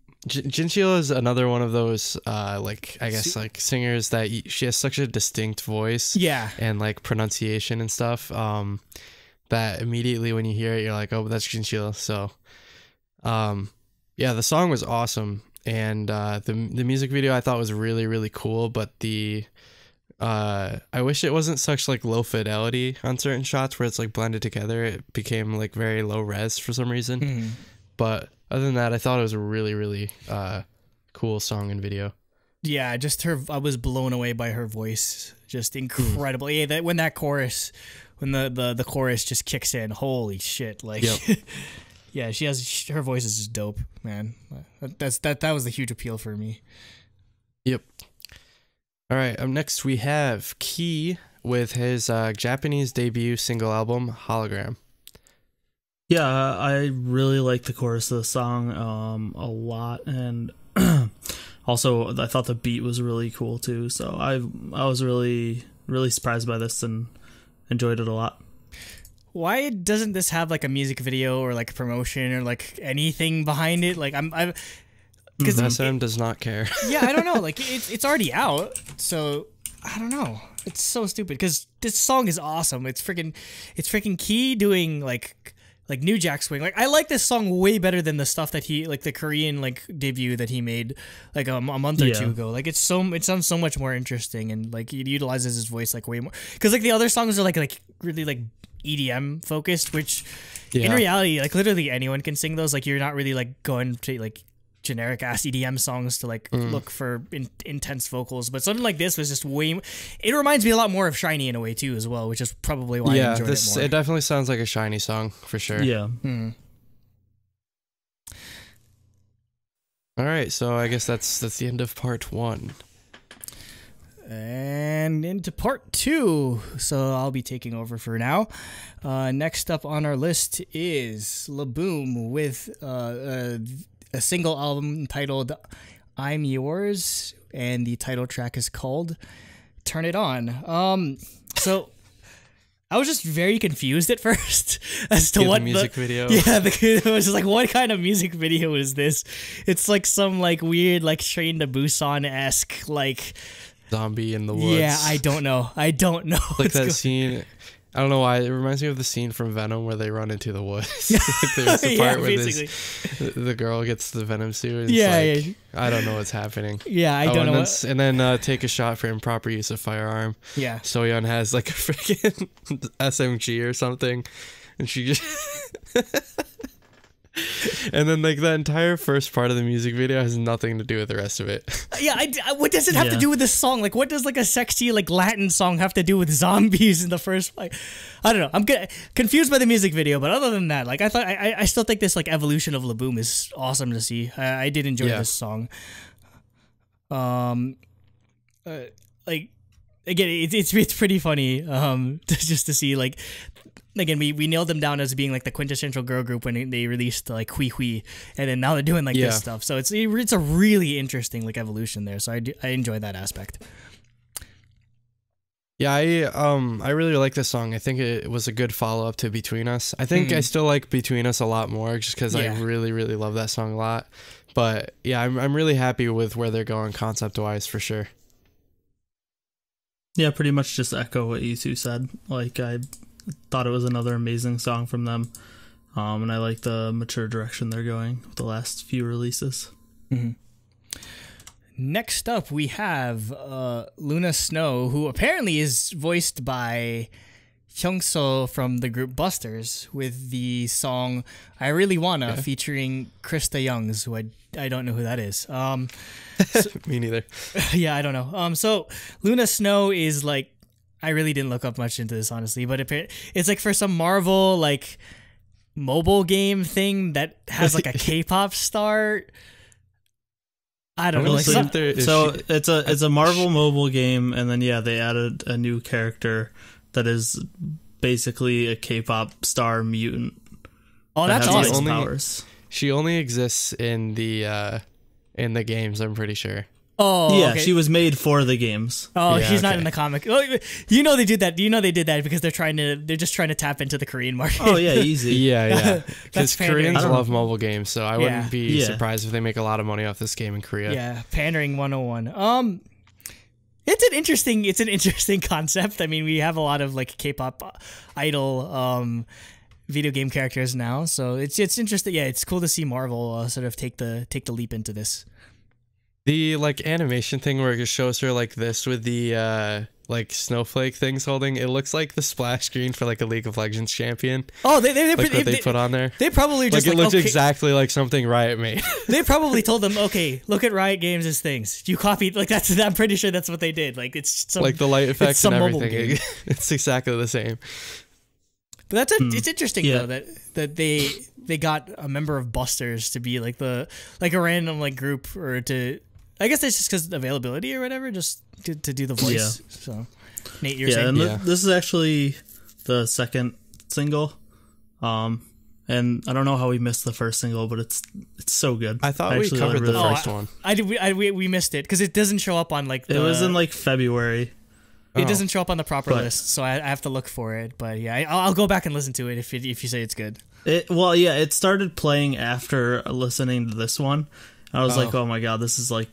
Xiu is another one of those like I guess like singers that she has such a distinct voice, yeah, and like pronunciation and stuff, that immediately when you hear it you're like, oh, that's Jin Xiu. So yeah, the song was awesome, and the music video I thought was really cool, but I wish it wasn't such like low fidelity on certain shots where it's like blended together. It became like very low res for some reason. But other than that, I thought it was a really cool song and video. Yeah, just I was blown away by her voice. Just incredible. Yeah, that when the chorus just kicks in, holy shit! Like, yep. Yeah, her voice is just dope, man. That was the huge appeal for me. Yep. All right. Up next, we have Key with his Japanese debut single album, Hologram. Yeah, I really like the chorus of the song a lot, and also I thought the beat was really cool too. So I was really surprised by this and enjoyed it a lot. Why doesn't this have like a music video or like a promotion or like anything behind it? Like because SM does not care. Yeah, I don't know. Like it's already out, so I don't know. It's so stupid because this song is awesome. It's freaking Key doing like New Jack Swing. Like, I like this song way better than the stuff that he, like the Korean like debut that he made like a month or two ago. Like it sounds so much more interesting, and like he utilizes his voice like way more, because like the other songs are like really like EDM focused, which in reality like literally anyone can sing those. Like you're not really like going to like generic ass EDM songs to like look for intense vocals, but something like this was just it reminds me a lot more of SHINee in a way too as well, which is probably why I enjoyed it more. It definitely sounds like a SHINee song for sure. Yeah. All right, so I guess that's the end of part 1. And into part 2, so I'll be taking over for now. Next up on our list is LABOUM with a single album titled I'm Yours, and the title track is called Turn It On. So I was just very confused at first as to what the music video. Yeah, it was just like, what kind of music video is this? It's like some like weird like Train to Busan-esque like zombie in the woods. Yeah, I don't know. Like that scene. I don't know why. It reminds me of the scene from Venom where they run into the woods. Like there's the part where the girl gets the Venom suit. And I don't know what's happening. Yeah, I don't know. And then take a shot for improper use of firearm. Yeah. Sooyoung has like a freaking SMG or something. And she just... And then like the entire first part of the music video has nothing to do with the rest of it. Yeah, what does it have to do with this song? Like, what does like a sexy like Latin song have to do with zombies in the first? Like, I don't know. I'm confused by the music video, but other than that, like I still think this like evolution of LABOUM is awesome to see. I did enjoy this song. Like again, it's pretty funny. Just to see like. Again, we nailed them down as being like the quintessential girl group when they released like Hui Hui, and then now they're doing like this stuff. So it's a really interesting like evolution there. So I enjoy that aspect. Yeah, I really like this song. I think it was a good follow up to Between Us. I think I still like Between Us a lot more just because I really love that song a lot. But yeah, I'm really happy with where they're going concept wise for sure. Yeah, pretty much just echo what you two said. Like I thought it was another amazing song from them, and I like the mature direction they're going with the last few releases. Next up, we have Luna Snow, who apparently is voiced by Hyungso from the group Busters, with the song "I Really Wanna" featuring Krista Youngs, who I don't know who that is. Me neither. Yeah, I don't know. So Luna Snow is like, I really didn't look up much into this, honestly, but it's like for some Marvel like mobile game thing that has like a K-pop star. I don't know. Like so it's a Marvel mobile game, and then they added a new character that is basically a K-pop star mutant. Oh, that's awesome. Powers. She only exists in the games, I'm pretty sure. Oh, yeah, okay. she was made for the games. Oh, yeah, she's not in the comic. Oh, you know they did that. You know they did that because they're just trying to tap into the Korean market. Oh yeah, easy. Yeah. Because Koreans love mobile games, so I wouldn't be surprised if they make a lot of money off this game in Korea. Yeah, pandering 101. It's an interesting concept. I mean, we have a lot of like K-pop idol video game characters now, so it's interesting. Yeah, it's cool to see Marvel sort of take the leap into this. The like animation thing where it just shows her like this with the like snowflake things holding, it looks like the splash screen for like a League of Legends champion. Oh, they put on there. They probably just like it looks exactly like something Riot made. They probably told them, okay, look at Riot Games' things. You copied like that's. I'm pretty sure that's what they did. Like it's some, like the light effects and everything. It's exactly the same. But it's interesting though that they got a member of Busters to be like a random like group, or to, I guess that's just because of availability or whatever, just to do the voice. Yeah. So Nate, you're saying this is actually the second single, and I don't know how we missed the first single, but it's so good. I thought we covered the first one. We missed it because it doesn't show up on like it was in like February. It doesn't show up on the proper list, so I have to look for it. But yeah, I'll go back and listen to it if you say it's good. It started playing after listening to this one. I was like, oh my god, this is like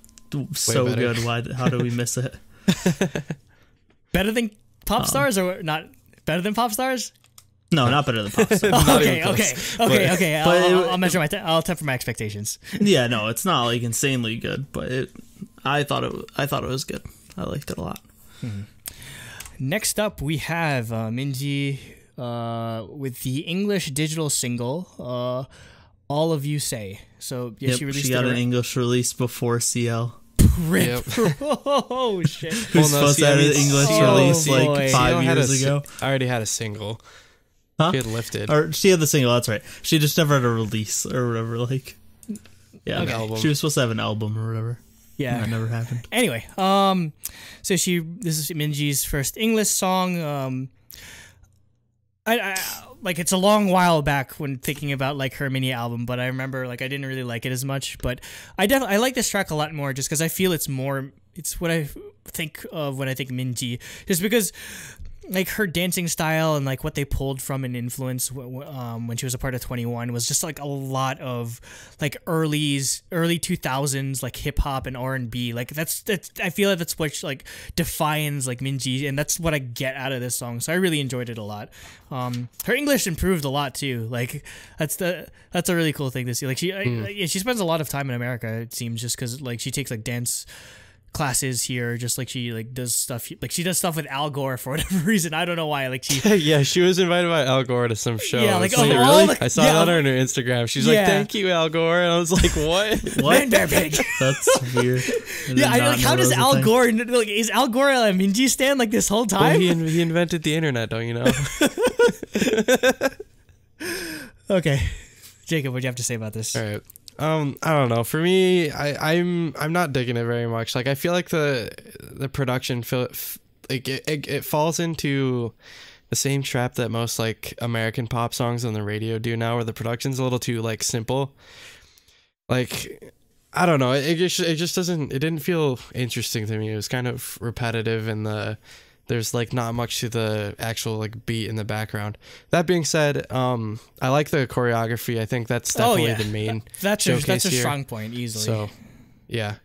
so good. How do we miss it? Better than Pop Stars, or not better than Pop Stars? No, not better than Pop Stars. Okay. I'll measure I'll temper my expectations. Yeah, no, it's not like insanely good, but I thought it was good. I liked it a lot. Next up, we have MINJI with the English digital single, All of You Say. So yeah, she got an English release before CL. Rip. Oh shit. Who's supposed to have an English release like 5 years ago? I already had a single. Huh? She had Lifted. Or she had the single, that's right. She just never had a release or whatever, like. Yeah, an album. She was supposed to have an album or whatever. Yeah. That never happened. Anyway, so this is MINJI's first English song. I like, it's a long while back when thinking about like her mini album, but I remember like I didn't really like it as much, but I like this track a lot more just because I feel it's what I think of when I think MINJI, just because like her dancing style and like what they pulled from an influence when she was a part of 21 was just like a lot of like early 2000s like hip hop and R&B. Like that's I feel like that's what like defines like Minji, and that's what I get out of this song. So I really enjoyed it a lot. Her English improved a lot too. Like that's a really cool thing to see. Like she spends a lot of time in America, it seems, just because like she takes like dance classes here, just like she like does stuff like she does stuff with Al Gore for whatever reason. I don't know why. Like she yeah, she was invited by Al Gore to some show. Yeah, like really? I saw that on her Instagram. She's like, Yeah. thank you, Al Gore, and I was like, what? Man Bear Pig. That's weird. Yeah, I like how does Al Gore like is Al Gore a Minji stan like this whole time? Well, he invented the internet, don't you know? Okay, Jacob, what do you have to say about this? All right. I don't know. For me, I'm not digging it very much. Like I feel like the production like it falls into the same trap that most like American pop songs on the radio do now, where the production's a little too like simple. Like I don't know. It just doesn't. It didn't feel interesting to me. It was kind of repetitive, and there's like not much to the actual like beat in the background. That being said, I like the choreography. I think that's definitely the main that's showcase a here. strong point easily. So, yeah.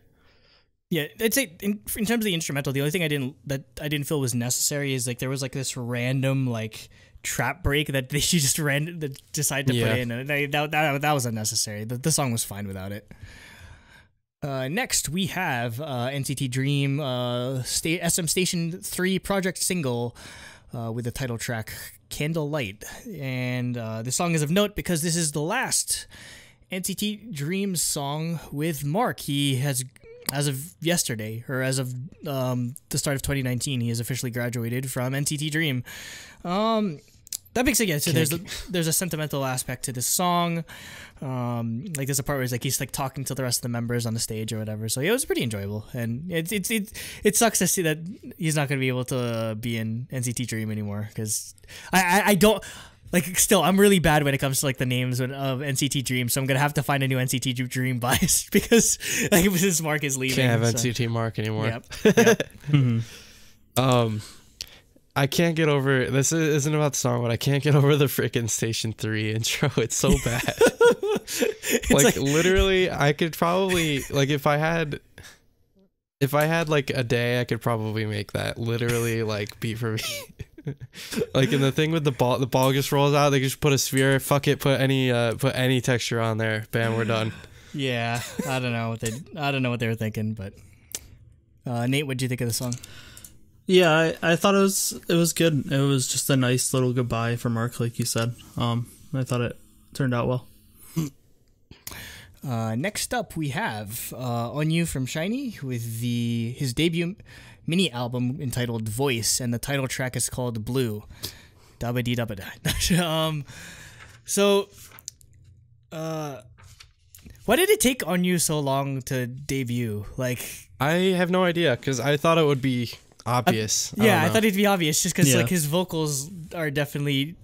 Yeah, I'd say in terms of the instrumental, the only thing I didn't feel was necessary is like there was like this random like trap break that she just decided to put in, and that was unnecessary. The song was fine without it. Next, we have NCT Dream SM Station 3 project single with the title track Candlelight. And this song is of note because this is the last NCT Dream song with Mark. He has, as of yesterday, or as of the start of 2019, he has officially graduated from NCT Dream. That being said, yeah, so there's a sentimental aspect to this song. Like there's a part where it's like he's like talking to the rest of the members on the stage or whatever. So yeah, it was pretty enjoyable, and it sucks to see that he's not gonna be able to be in NCT Dream anymore, because I don't like. Still, I'm really bad when it comes to like the names of NCT Dream, so I'm gonna have to find a new NCT Dream bias because like since Mark is leaving, can't have NCT Mark anymore. Yep. I can't get over this. Isn't about the song, but I can't get over the freaking Station 3 intro. It's so bad. like literally, I could probably like if I had like a day, I could probably make that literally like beat for me. Like in the thing with the ball just rolls out. They just put a sphere. Fuck it. Put any texture on there. Bam, we're done. Yeah, I don't know what they were thinking, but Nate, what did you think of the song? Yeah, I thought it was good. It was just a nice little goodbye for Mark, like you said. I thought it turned out well. Next up, we have On You from SHINee with his debut mini album entitled Voice, and the title track is called Blue. Dabba dee dabba da. So, why did it take On You so long to debut? Like, I have no idea, because I thought it would be obvious. I thought it'd be obvious just because like his vocals are definitely,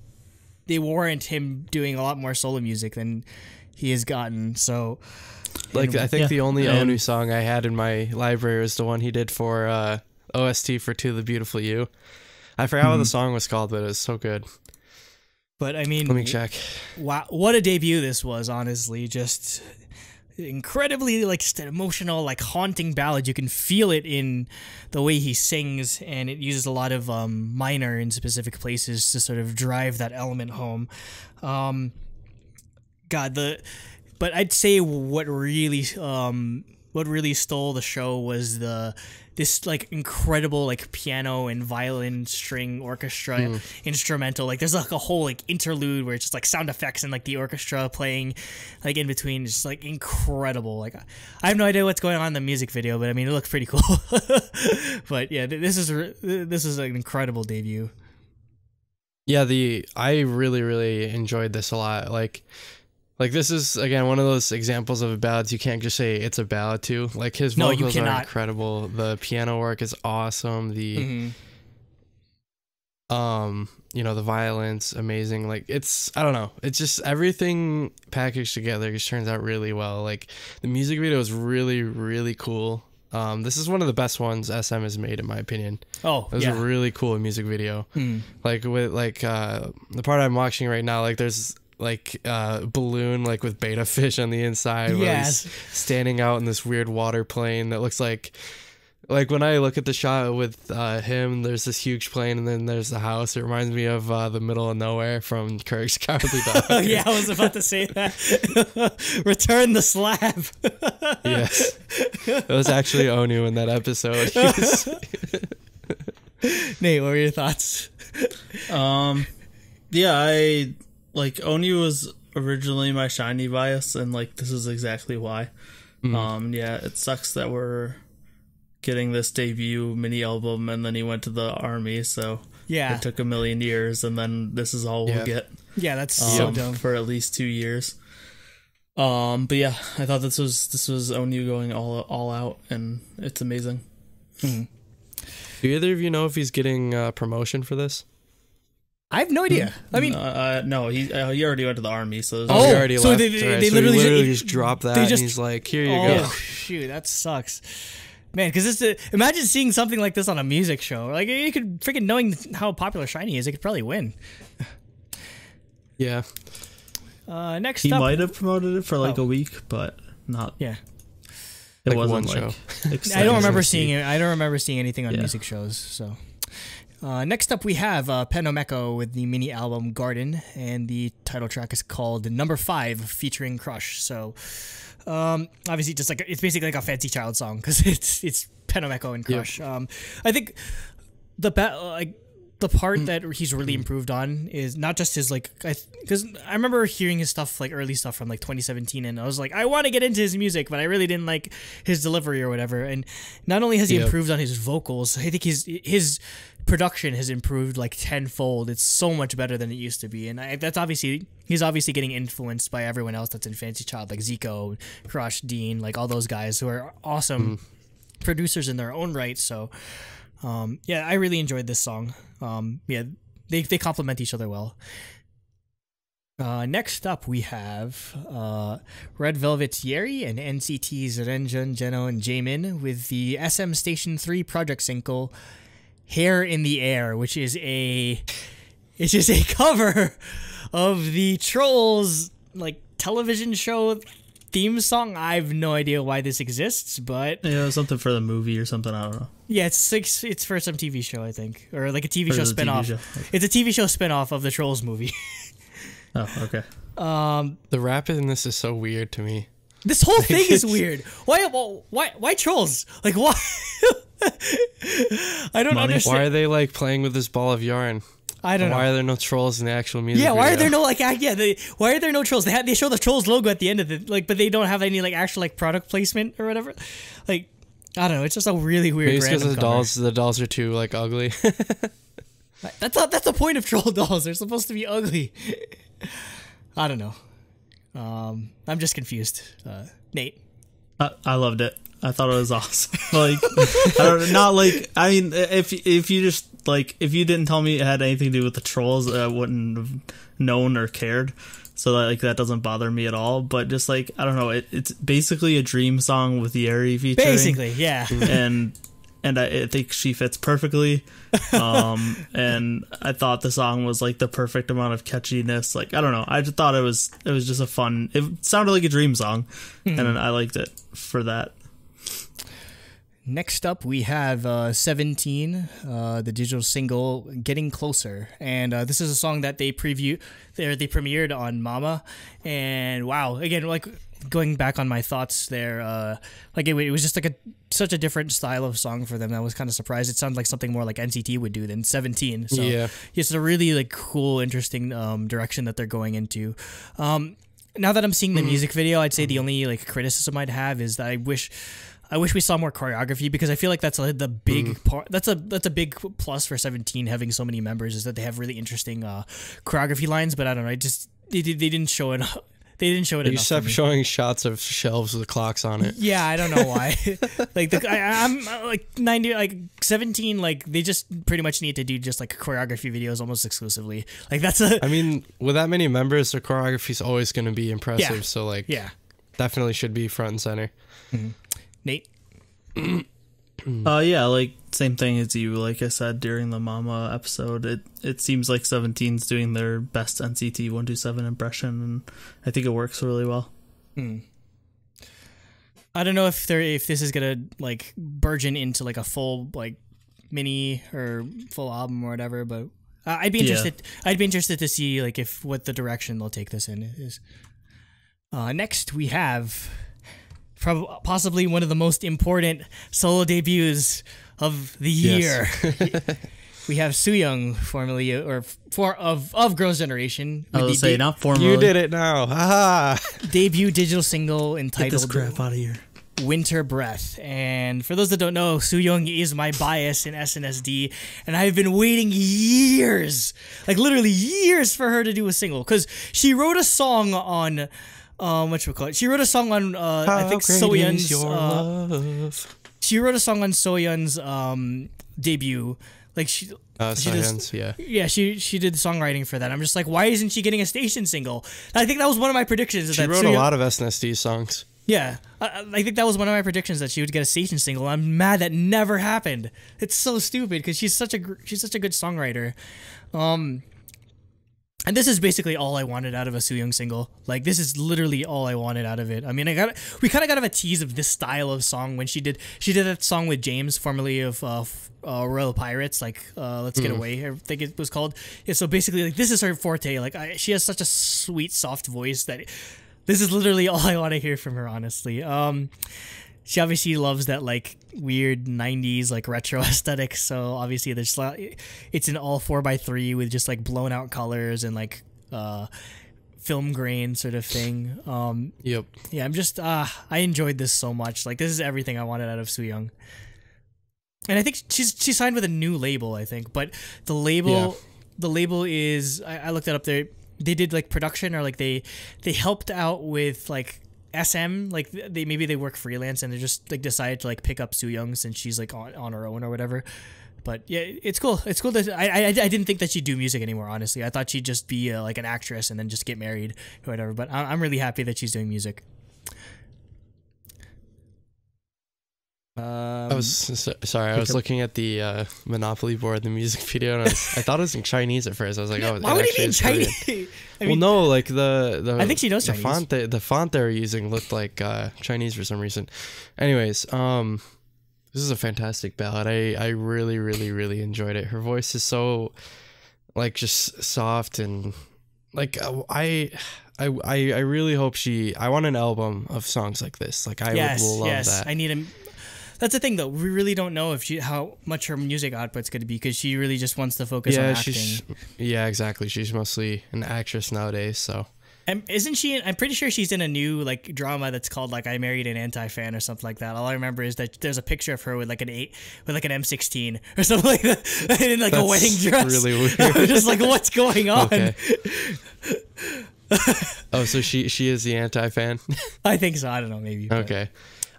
they warrant him doing a lot more solo music than he has gotten. So like I think the only Onu song I had in my library was the one he did for OST for To the Beautiful You. I forgot what the song was called, but it was so good. But I mean, let me check. Wow, what a debut this was, honestly. Just incredibly like emotional, like haunting ballad. You can feel it in the way he sings, and it uses a lot of minor in specific places to sort of drive that element home. But I'd say what really stole the show was this like incredible like piano and violin string orchestra instrumental. Like there's like a whole like interlude where it's just like sound effects and like the orchestra playing like in between. It's just like incredible. Like I have no idea what's going on in the music video, but I mean it looks pretty cool. But yeah, this is an incredible debut. Yeah, I really enjoyed this a lot. Like this is again one of those examples of ballads you can't just say it's a ballad to. Like his vocals are incredible. The piano work is awesome. The the violence amazing. Like it's, I don't know, it's just everything packaged together just turns out really well. Like the music video is really cool. This is one of the best ones SM has made, in my opinion. Oh, it was a really cool music video. Like with the part I'm watching right now, like there's like balloon like with beta fish on the inside. Yes. He's standing out in this weird water plane that looks like when I look at the shot with him, there's this huge plane and then there's the house. It reminds me of the middle of nowhere from Courage the Cowardly Dog. Yeah, I was about to say that. Return the slab. Yes. It was actually Onu in that episode. Nate, what were your thoughts? Yeah, I like Onu was originally my SHINee bias, and like this is exactly why. Yeah, it sucks that we're getting this debut mini album and then he went to the army, so yeah, it took a million years and then this is all we'll get. Yeah, that's so dumb. For at least 2 years. But yeah, I thought this was Onu going all out, and it's amazing. Do either of you know if he's getting promotion for this? I have no idea. I mean, no, he already went to the army, so he already so left. They so literally just dropped that. And he's like, "Here you go." Shoot, that sucks, man. Because imagine seeing something like this on a music show. Like you could freaking, knowing how popular SHINee is, it could probably win. Yeah. Next he up, might have promoted it for like a week, but not. Yeah. It like wasn't one like show. I don't remember seeing it. I don't remember seeing anything on music shows. So. Next up, we have Penomeko with the mini album Garden, and the title track is called Number 5, featuring Crush. So, obviously, just like it's basically like a fancy child song because it's Penomeko and Crush. Yep. I think the part that he's really improved on is not just his because I remember hearing his stuff, like early stuff from like 2017, and I was like, I want to get into his music, but I really didn't like his delivery or whatever. And not only has he improved on his vocals, I think his production has improved like tenfold. It's so much better than it used to be, and he's obviously getting influenced by everyone else that's in Fancy Child, like Zico, Crush, Dean, like all those guys who are awesome producers in their own right. So I really enjoyed this song. They complement each other well. Next up, we have Red Velvet's Yeri and NCT's Renjun, Jeno, and Jaemin with the SM Station 3 project single Hair in the Air, which is a cover of the Trolls like television show theme song. I have no idea why this exists, but something for the movie or something. I don't know. Yeah, it's for some TV show, I think, or like a TV show spinoff. Okay. It's a TV show spinoff of the Trolls movie. Oh, okay. The rap in this is so weird to me. This whole thing is weird. Why Trolls? Like why? I don't understand. Why are they like playing with this ball of yarn? I don't know. Why are there no trolls in the actual music video? Why are there no why are there no trolls? They show the Trolls logo at the end of it, like, but they don't have any like actual like product placement or whatever. Like, I don't know. It's just a really weird. Maybe it's because the dolls are too like ugly. That's the point of troll dolls. They're supposed to be ugly. I don't know. I'm just confused. Nate. I loved it. I thought it was awesome. Like, I mean, if you just like, if you didn't tell me it had anything to do with the Trolls, I wouldn't have known or cared. So that doesn't bother me at all. But just like, I don't know, it's basically a dream song with Yeri featuring. Basically, yeah. And I think she fits perfectly. And I thought the song was like the perfect amount of catchiness. Like, I don't know. I just thought it was just a fun, it sounded like a dream song. And I liked it for that. Next up, we have 17, the digital single "Getting Closer," and this is a song that they premiered on Mama, and wow, again, like going back on my thoughts there, like it was just like such a different style of song for them. I was kind of surprised. It sounded like something more like NCT would do than 17. So yeah, it's a really like cool, interesting direction that they're going into. Now that I'm seeing the music video, I'd say the only like criticism I'd have is that I wish we saw more choreography, because I feel like that's the big part. That's a big plus for 17 having so many members, is that they have really interesting choreography lines. But I don't know, they didn't show it. They didn't show it. You kept showing shots of shelves with the clocks on it. Yeah, I don't know why. Like I'm like 90, like 17. Like they just pretty much need to do just like choreography videos almost exclusively. Like that's I mean, with that many members, the choreography is always going to be impressive. Yeah. So like, yeah, definitely should be front and center. Nate. Yeah, like same thing as you. Like I said during the Mama episode, it seems like 17's doing their best NCT 127 impression, and I think it works really well. I don't know if this is gonna like burgeon into like a full like mini or full album or whatever, but I'd be interested. Yeah. I'd be interested to see like what the direction they'll take this in is. Next we have possibly one of the most important solo debuts of the year. Yes. We have Sooyoung, formerly of Girls' Generation. I was say not formerly. You did it now. Haha. Debut digital single entitled "Get this crap out of here." Winter Breath. And for those that don't know, Sooyoung is my bias in SNSD, and I've been waiting years, like literally years, for her to do a single, because she wrote a song on she wrote a song on I think Sooyoung's she wrote a song on Sooyoung's debut. Like she did songwriting for that. I'm just like, why isn't she getting a station single? I think that was one of my predictions. She wrote a lot of SNSD songs. Yeah, I think that was one of my predictions, that she would get a station single. I'm mad that never happened. It's so stupid because she's such a good songwriter. And this is basically all I wanted out of a Sooyoung single. Like, this is literally all I wanted out of it. I mean, we kind of got a tease of this style of song when she did that song with James, formerly of Royal Pirates, like Let's Get Away, I think it was called. Yeah, so basically, like, this is her forte. Like, she has such a sweet, soft voice that this is literally all I want to hear from her, honestly. She obviously loves that like weird 90s like retro aesthetic, so obviously there's it's an all 4x3 with just like blown out colors and like film grain sort of thing. Yep. Yeah, I'm just I enjoyed this so much. Like, this is everything I wanted out of Sooyoung. And I think she signed with a new label, I think, but the label is I looked it up there. They did like production, or like they helped out with like SM, like maybe they work freelance and they just like decided to like pick up Sooyoung since she's like on her own or whatever. But yeah, it's cool. It's cool that I didn't think that she'd do music anymore, honestly. I thought she'd just be like an actress and then just get married or whatever. But I'm really happy that she's doing music. I was sorry. I was looking at the Monopoly board, the music video, and I thought it was in Chinese at first. I was like, "Oh, why would it be in Chinese?" I mean, well, no, like the I think she knows Chinese. The font they were using looked like Chinese for some reason. Anyways, this is a fantastic ballad. I really, really, really enjoyed it. Her voice is so like just soft, and like I really hope I want an album of songs like this. Like, I would love that. I need a. That's the thing, though. We really don't know if how much her music output's going to be, because she really just wants to focus on acting. Yeah, exactly. She's mostly an actress nowadays, so. And isn't she? I'm pretty sure she's in a new like drama that's called like "I Married an Anti-Fan" or something like that. All I remember is that there's a picture of her with like an M16 or something like that, in like a wedding dress. Really weird. I was just like, what's going on? Okay. Oh, so she is the anti-fan? I think so. I don't know. Maybe. But. Okay.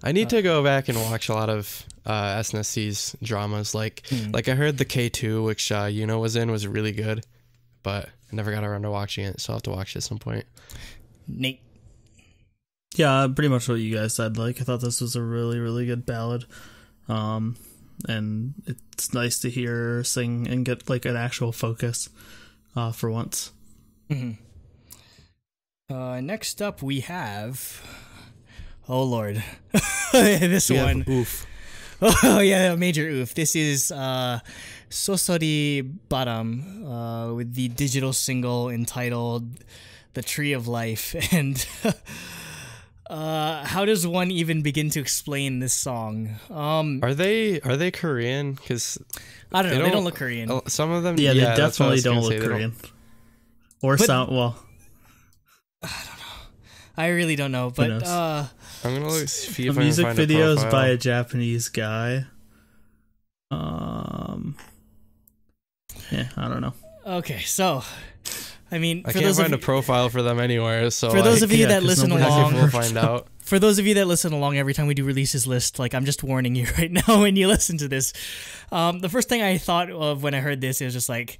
I need to go back and watch a lot of SNSC's dramas. Like I heard the K2, which was in, was really good, but I never got around to watching it, so I'll have to watch it at some point. Nate. Yeah, pretty much what you guys said. Like, I thought this was a really, really good ballad. And it's nice to hear her sing and get like an actual focus for once. Next up we have... Oh Lord, this one. Oof. Oh yeah, a major oof. This is Sosori Baram with the digital single entitled "The Tree of Life." And how does one even begin to explain this song? Are they Korean? Because I don't know. They don't look Korean. Some of them, they definitely don't look Korean. Or sound well. I don't know. I really don't know, but I'm gonna see if the I music can find video a is profile. by a Japanese guy. Yeah, I don't know. Okay, so I mean, I can't find a profile for them anywhere. So for those of you that listen along, we'll find out. For those of you that listen along every time we do release this list, like, I'm just warning you right now when you listen to this. The first thing I thought of when I heard this is just like,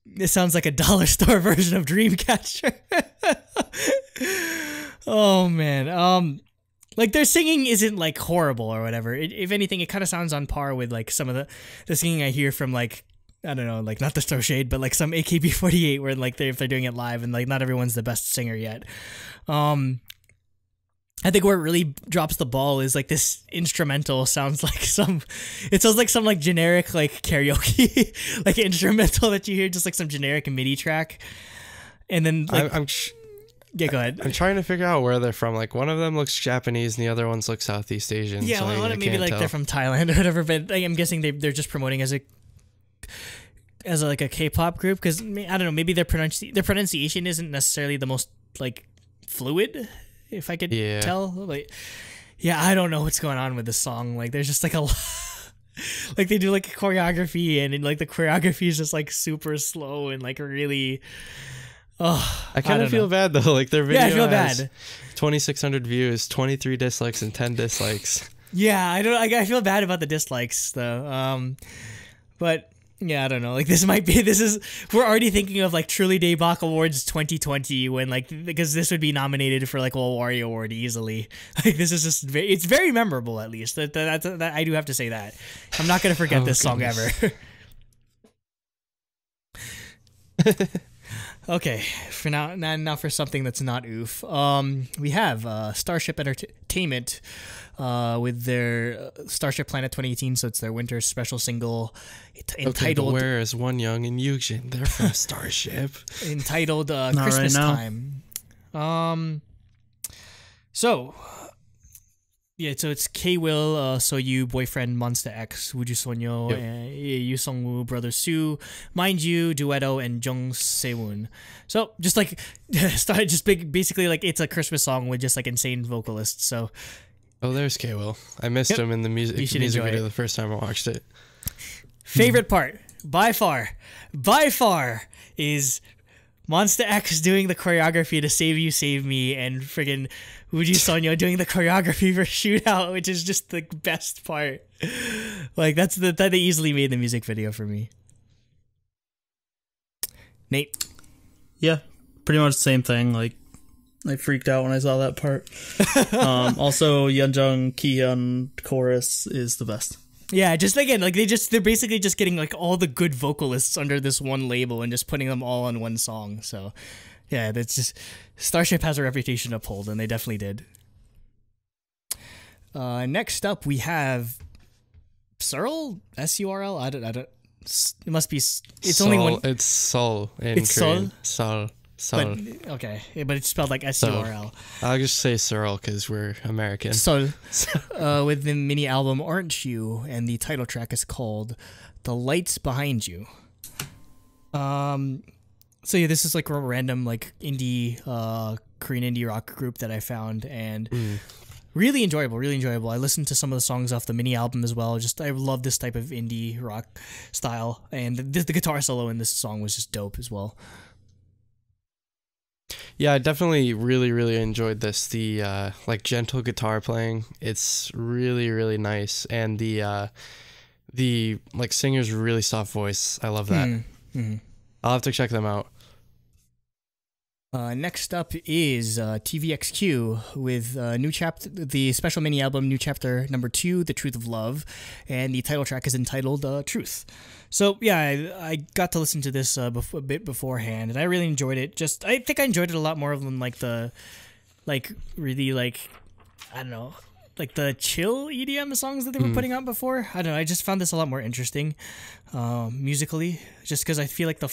this sounds like a dollar store version of Dreamcatcher. Oh man. Like their singing isn't like horrible or whatever. If anything, it kind of sounds on par with like some of the singing I hear from like, I don't know, like not to throw shade, but like some AKB48 where like if they're doing it live and like not everyone's the best singer yet. I think where it really drops the ball is like this instrumental sounds like some like generic like karaoke like instrumental that you hear, just like some generic MIDI track. And then like yeah, go ahead. I'm trying to figure out where they're from. Like one of them looks Japanese and the other ones look Southeast Asian. Yeah, so maybe like they're from Thailand or whatever, but like, I'm guessing they're just promoting as a K-pop group, because I don't know, maybe their pronunciation isn't necessarily the most like fluid, if I could tell. Like, yeah, I don't know what's going on with this song. Like, there's just like a like they do like a choreography and like the choreography is just like super slow and like really. Oh, I kind of feel bad though. Like their video I feel has bad. 2,600 views, 23 dislikes, and 10 dislikes. Yeah, I feel bad about the dislikes though. But yeah, I don't know. Like we're already thinking of like truly Daebak Awards 2020 when like, because this would be nominated for like a Wario Award easily. Like this is just it's very memorable, at least. That I do have to say that. I'm not gonna forget this song ever. Okay, for now for something that's not oof. We have Starship Entertainment with their Starship Planet 2018, so it's their winter special single entitled. Okay, where is One Young and Yujin? They're from Starship. Entitled Christmas Time. So it's K-Will, Soyu, boyfriend Monster X, Wooju Sonyo, Yu Sungwoo, brother Soo, MINJI, Duetto, and Jung Sewon. So just like basically like it's a Christmas song with just like insane vocalists. So there's K-Will. I missed him in the music video the first time I watched it. Favorite part by far is Monster X doing the choreography to Save You, Save Me, and friggin' Wooju Sonyo doing the choreography for Shootout, which is just the best part. Like, that they easily made the music video for me. Nate? Yeah, pretty much the same thing. Like, I freaked out when I saw that part. Also, Yeonjung Kihyun chorus is the best. Yeah, just again, like they're basically just getting like all the good vocalists under this one label and just putting them all on one song. So, yeah, that's just Starship has a reputation to uphold, and they definitely did. Next up, we have Surl, SURL. I don't. It must be. It's Sol, only one. It's Sol in it's Korean. Sol. But, okay, but it's spelled like SURL. I'll just say Searle because we're American. Sol, with the mini album Aren't You, and the title track is called The Lights Behind You. So yeah, this is like a random like indie, Korean indie rock group that I found, and really enjoyable. I listened to some of the songs off the mini album as well. Just I love this type of indie rock style, and the guitar solo in this song was just dope as well. Yeah, I definitely really enjoyed this. The like gentle guitar playing, it's really nice, and the like singer's really soft voice. I love that. I'll have to check them out. Next up is TVXQ with new chapter, the special mini album New Chapter Number 2, The Truth of Love, and the title track is entitled Truth. So yeah, I got to listen to this a bit beforehand, and I really enjoyed it. I think I enjoyed it a lot more than like the, like really like, I don't know, like the chill EDM songs that they were putting out before. I don't know. I just found this a lot more interesting, musically, just because I feel like the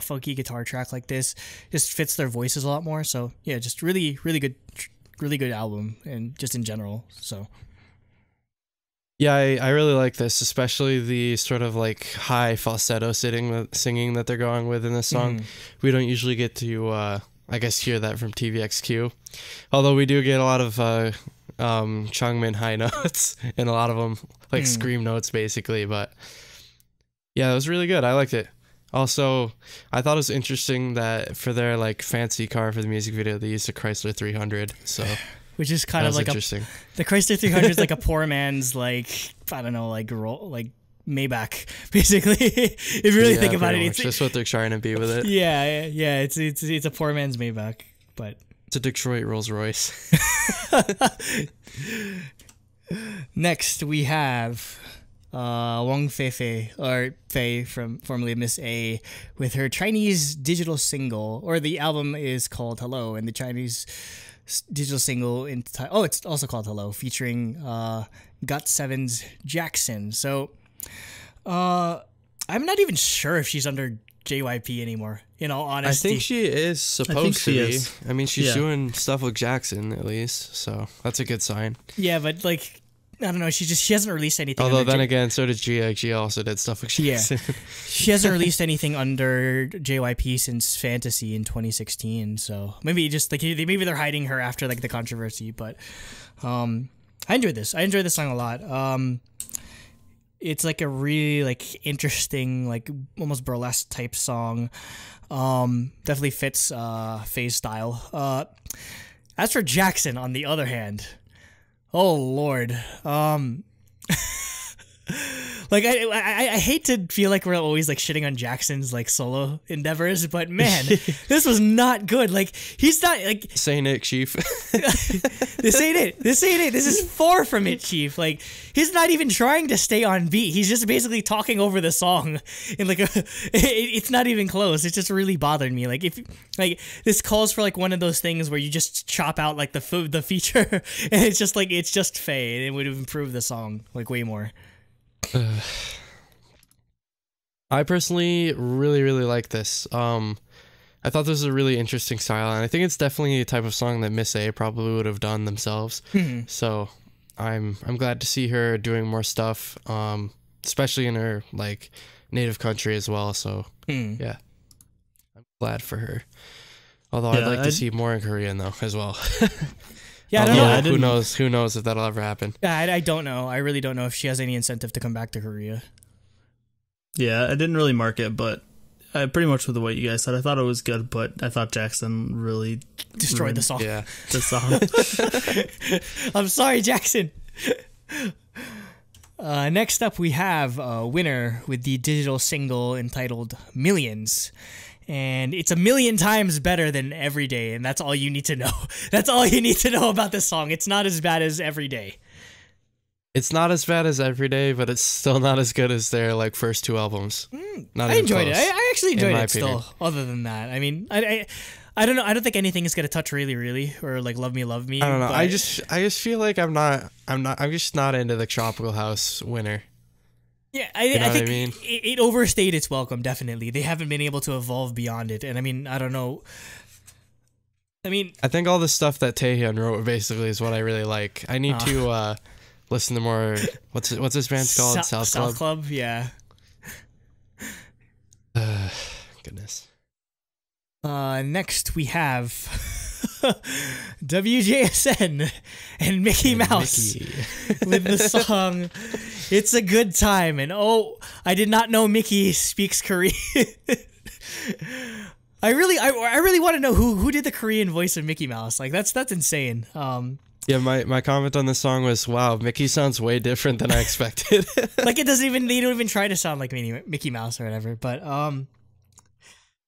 funky guitar track like this just fits their voices a lot more. So yeah, just really good album, and just in general. So. Yeah, I really like this, especially the sort of like high falsetto singing that they're going with in this song. We don't usually get to, I guess, hear that from TVXQ. Although we do get a lot of Changmin high notes, and a lot of them like scream notes basically. But yeah, it was really good. I liked it. Also, I thought it was interesting that for their like fancy car for the music video, they used a Chrysler 300. So. Which is kind of like the Chrysler 300 is like a poor man's like, I don't know, like Maybach basically. If you really think about it, it's just what they're trying to be with it. Yeah, it's a poor man's Maybach, but It's a Detroit Rolls Royce. Next, we have Wang Feifei, or Fei from formerly Miss A, with her Chinese digital single, or the album is called Hello, and the Chinese digital single it's also called Hello, featuring GOT7's Jackson. So, I'm not even sure if she's under JYP anymore, in all honesty. I think she is supposed to be. I mean, she's doing stuff with Jackson at least, so that's a good sign. Yeah, but like, I don't know. She hasn't released anything. Although then again, so did Gia. Gia also did stuff with Jackson. Yeah, she hasn't released anything under JYP since Fantasy in 2016. So maybe just like maybe they're hiding her after like the controversy. But I enjoyed this. I enjoyed this song a lot. It's like a really like interesting, like almost burlesque type song. Definitely fits Faye's style. As for Jackson, on the other hand, oh Lord, like I hate to feel like we're always like shitting on Jackson's like solo endeavors, but man, this was not good. Like he's not like saying it, Chief. This ain't it. This ain't it. This is far from it, Chief. Like he's not even trying to stay on beat. He's just basically talking over the song, and like it's not even close. It just really bothered me. Like if like this calls for like one of those things where you just chop out like the feature, and it's just like it's just Faye, and it would have improved the song like way more. I personally really like this. I thought this was a really interesting style, and I think it's definitely a type of song that Miss A probably would have done themselves. So I'm glad to see her doing more stuff, especially in her like native country as well. So yeah, I'm glad for her. Although I'd like to see more in Korean though as well. Yeah, I don't know. Who knows if that'll ever happen. Yeah, I don't know. I really don't know if she has any incentive to come back to Korea. Yeah, I didn't really mark it, but pretty much with what you guys said. I thought it was good, but I thought Jackson really destroyed the song. Yeah, the song. I'm sorry, Jackson. Next up, we have a winner with the digital single entitled Millions. And it's a million times better than Every Day, and that's all you need to know. That's all you need to know about this song. It's not as bad as Every Day. It's not as bad as Every Day, but it's still not as good as their like first two albums. I enjoyed it. I actually enjoyed it still. Other than that, I mean, I don't know. I don't think anything is gonna touch Really or like Love Me. I don't know. I just feel like I'm just not into the Tropical House winner. Yeah, I think it overstayed its welcome, definitely. They haven't been able to evolve beyond it. And I mean, I don't know. I think all the stuff that Taehyun wrote basically is what I really like. I need to listen to more. What's this band's called? South Club, yeah. Goodness. Next we have WJSN and Mickey Mouse with the song "It's a Good Time." And oh, I did not know Mickey speaks Korean. I really want to know who did the Korean voice of Mickey Mouse. Like that's insane. Yeah, my comment on this song was, wow, Mickey sounds way different than I expected. Like they don't even try to sound like Mickey Mouse or whatever. But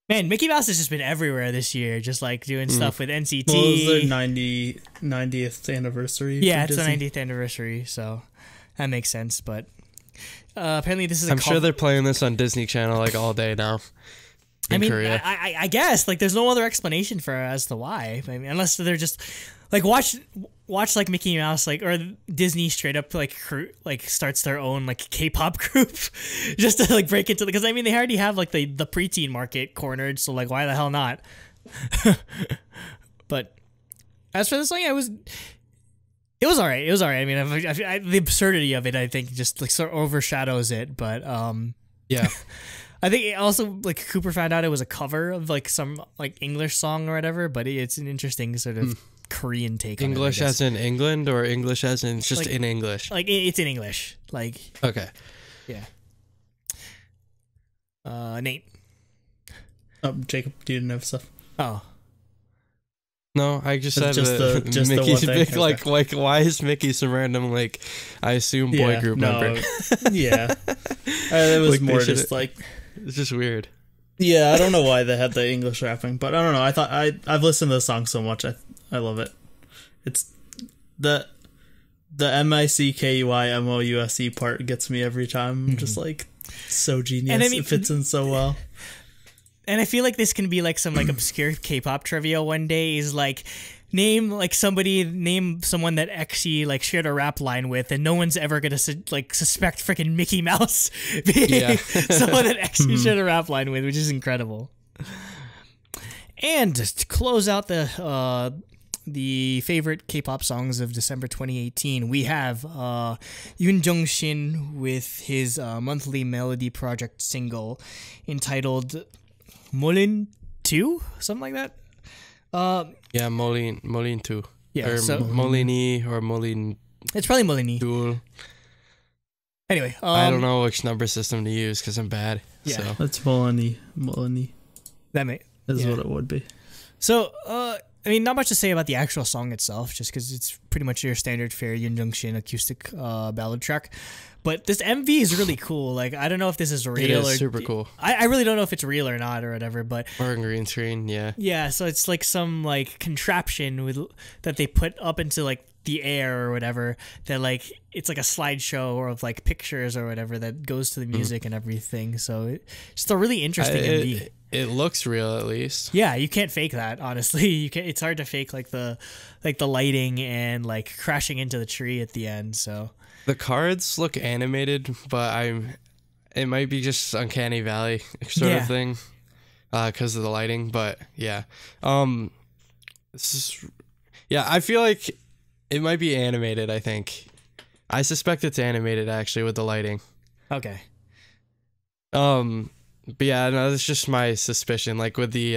man, Mickey Mouse has just been everywhere this year, just like doing stuff with NCT. Well, it was their 90th anniversary. Yeah, it's the 90th anniversary, so that makes sense. But apparently this is I'm sure they're playing this on Disney Channel like all day now. Korea. I guess like there's no other explanation for as to why. I mean, unless they're just like watch like Mickey Mouse like or Disney straight up like starts their own like K-pop group just to like break into because I mean they already have like the preteen market cornered, so like why the hell not? But as for this song, it was alright. It was alright. I mean, the absurdity of it I think just like sort of overshadows it. But yeah. I think it also like Cooper found out it was a cover of like some like English song or whatever, but it's an interesting sort of Korean take on English it, as in England or English as in just like, in English? Like it's in English. Like okay. Yeah. Nate. Jacob, do you have stuff? Oh. No, I just said just Mickey's the one thing. big, like why is Mickey some random like I assume boy group member? Yeah. It was like more just like it's just weird. Yeah, I don't know why they had the English rapping, but I don't know. I thought I've listened to the song so much. I love it. It's the MICKEYMOUSE part gets me every time. Just like so genius. And I mean, it fits in so well. And I feel like this can be like some like obscure K-pop trivia one day. Is like name someone that EXO like shared a rap line with, and no one's ever gonna suspect freaking Mickey Mouse being someone that EXO shared a rap line with, which is incredible. And to close out the favorite K-pop songs of December 2018, we have Yoon Shin with his monthly melody project single entitled Molin 2, something like that. Yeah, Molin 2. Yeah, or so Molini or Molin. It's probably Molini. 2. Anyway, I don't know which number system to use because I'm bad. Yeah, so. That's Molini. That is what it would be. So, I mean, not much to say about the actual song itself, just because it's pretty much your standard fare Yoon Shin acoustic ballad track. But this MV is really cool. Like, I don't know if this is real. It is super cool. I really don't know if it's real or not or whatever. But or in green screen, yeah. Yeah, so it's like some like contraption that they put up into like the air or whatever. That like it's like a slideshow or of like pictures or whatever that goes to the music and everything. So it's a really interesting MV. It looks real, at least. Yeah, you can't fake that. Honestly, you can't. It's hard to fake like the lighting and like crashing into the tree at the end. So the cards look animated, but it might be just Uncanny Valley sort of thing, because of the lighting. But yeah, I feel like it might be animated. I think I suspect it's animated actually with the lighting. Okay. But yeah, no, that's just my suspicion. Like with the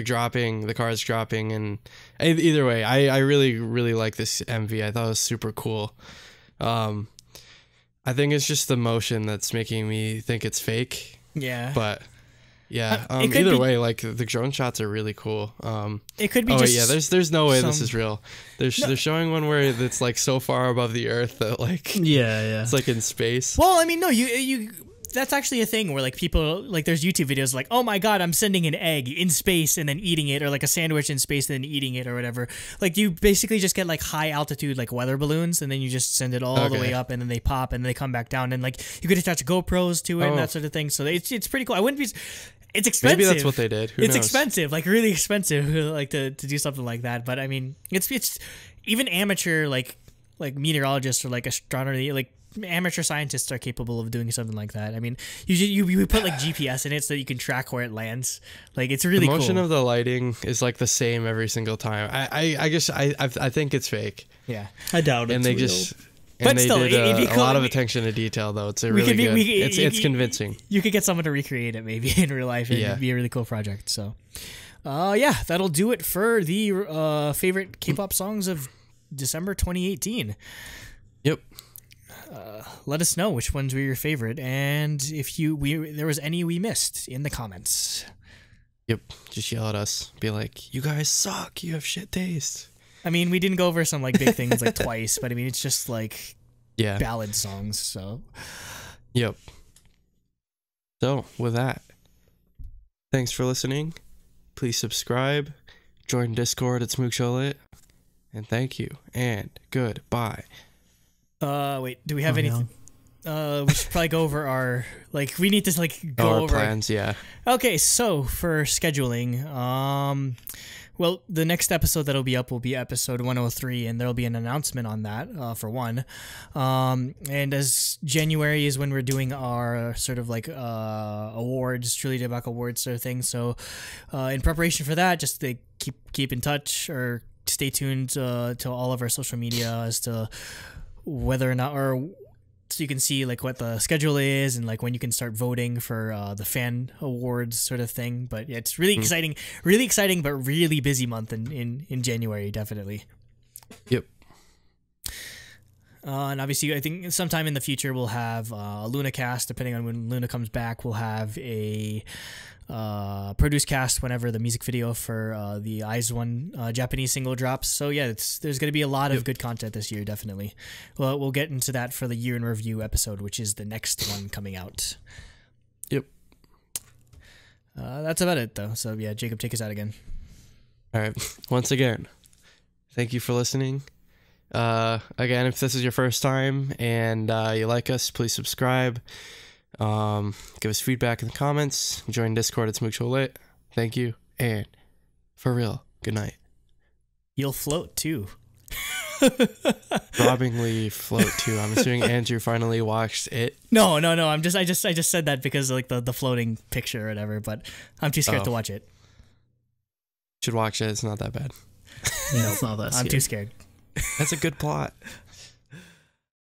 dropping, the cards dropping, and either way, I really, really like this MV. I thought it was super cool. I think it's just the motion that's making me think it's fake. Yeah. But yeah, either way, like the drone shots are really cool. It could be. Oh yeah, there's no way this is real. They're showing one where it's like so far above the earth that like it's like in space. Well, I mean, no, you. That's actually a thing where like people like there's YouTube videos like, oh my god, I'm sending an egg in space and then eating it, or like a sandwich in space and then eating it or whatever. Like you basically just get like high altitude like weather balloons and then you just send it all the way up and then they pop and they come back down and like you could attach GoPros to it and that sort of thing. So it's pretty cool. I wouldn't be. It's expensive. Maybe that's what they did. Who knows? Expensive, like really expensive, like to do something like that. But I mean, it's even amateur like meteorologists or like astronomy like. Amateur scientists are capable of doing something like that. I mean, you put like GPS in it so that you can track where it lands. Like it's really cool. The motion of the lighting is like the same every single time. I guess I think it's fake. Yeah, I doubt it. And they real. But they still, did a lot of attention to detail though. It's really good. It's convincing. You could get someone to recreate it maybe in real life. And it'd be a really cool project. So, yeah, that'll do it for the favorite K-pop songs of December 2018. Yep. Let us know which ones were your favorite, and if there was any we missed in the comments. Yep, just yell at us. Be like, you guys suck. You have shit taste. I mean, we didn't go over some like big things like twice, but I mean, it's just like ballad songs. So, yep. So with that, thanks for listening. Please subscribe, join Discord at Smooksholit, and thank you and goodbye. Wait, do we have anything? We should probably go over our, like, we need to, like, go over our plans, yeah. Okay, so, for scheduling, well, the next episode that'll be up will be episode 103, and there'll be an announcement on that, for one. And as January is when we're doing our sort of, like, awards, Truly Daebak Awards sort of thing, so, in preparation for that, just to keep in touch, or stay tuned to all of our social media as to whether or not, or so you can see like what the schedule is and like when you can start voting for the fan awards sort of thing. But yeah, it's really exciting, but really busy month in January, definitely. Yep. And obviously, I think sometime in the future we'll have a Luna cast. Depending on when Luna comes back, we'll have a produce cast whenever the music video for the IZONE Japanese single drops. So yeah, there's going to be a lot of good content this year, definitely. Well, we'll get into that for the year in review episode, which is the next one coming out. Yep. That's about it, though. So yeah, Jacob, take us out again. All right. Once again, thank you for listening. Again, if this is your first time and you like us, please subscribe. Give us feedback in the comments. Join Discord at Smook Show Lit. Thank you. And for real, good night. You'll float too. Robbingly float too. I'm assuming Andrew finally watched it. No. I just said that because of, like, the floating picture or whatever, but I'm too scared to watch it. Should watch it. It's not that bad. Yeah, it's not that scary. I'm too scared. That's a good plot.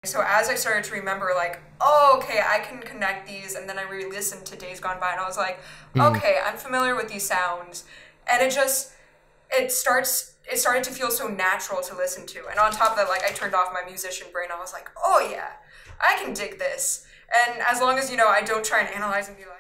So as I started to remember, like, oh, okay, I can connect these, and then I re-listened to Days Gone By, and I was like, okay, I'm familiar with these sounds, and it started to feel so natural to listen to, and on top of that, like, I turned off my musician brain. I was like, oh yeah, I can dig this, and as long as, you know, I don't try and analyze and be like,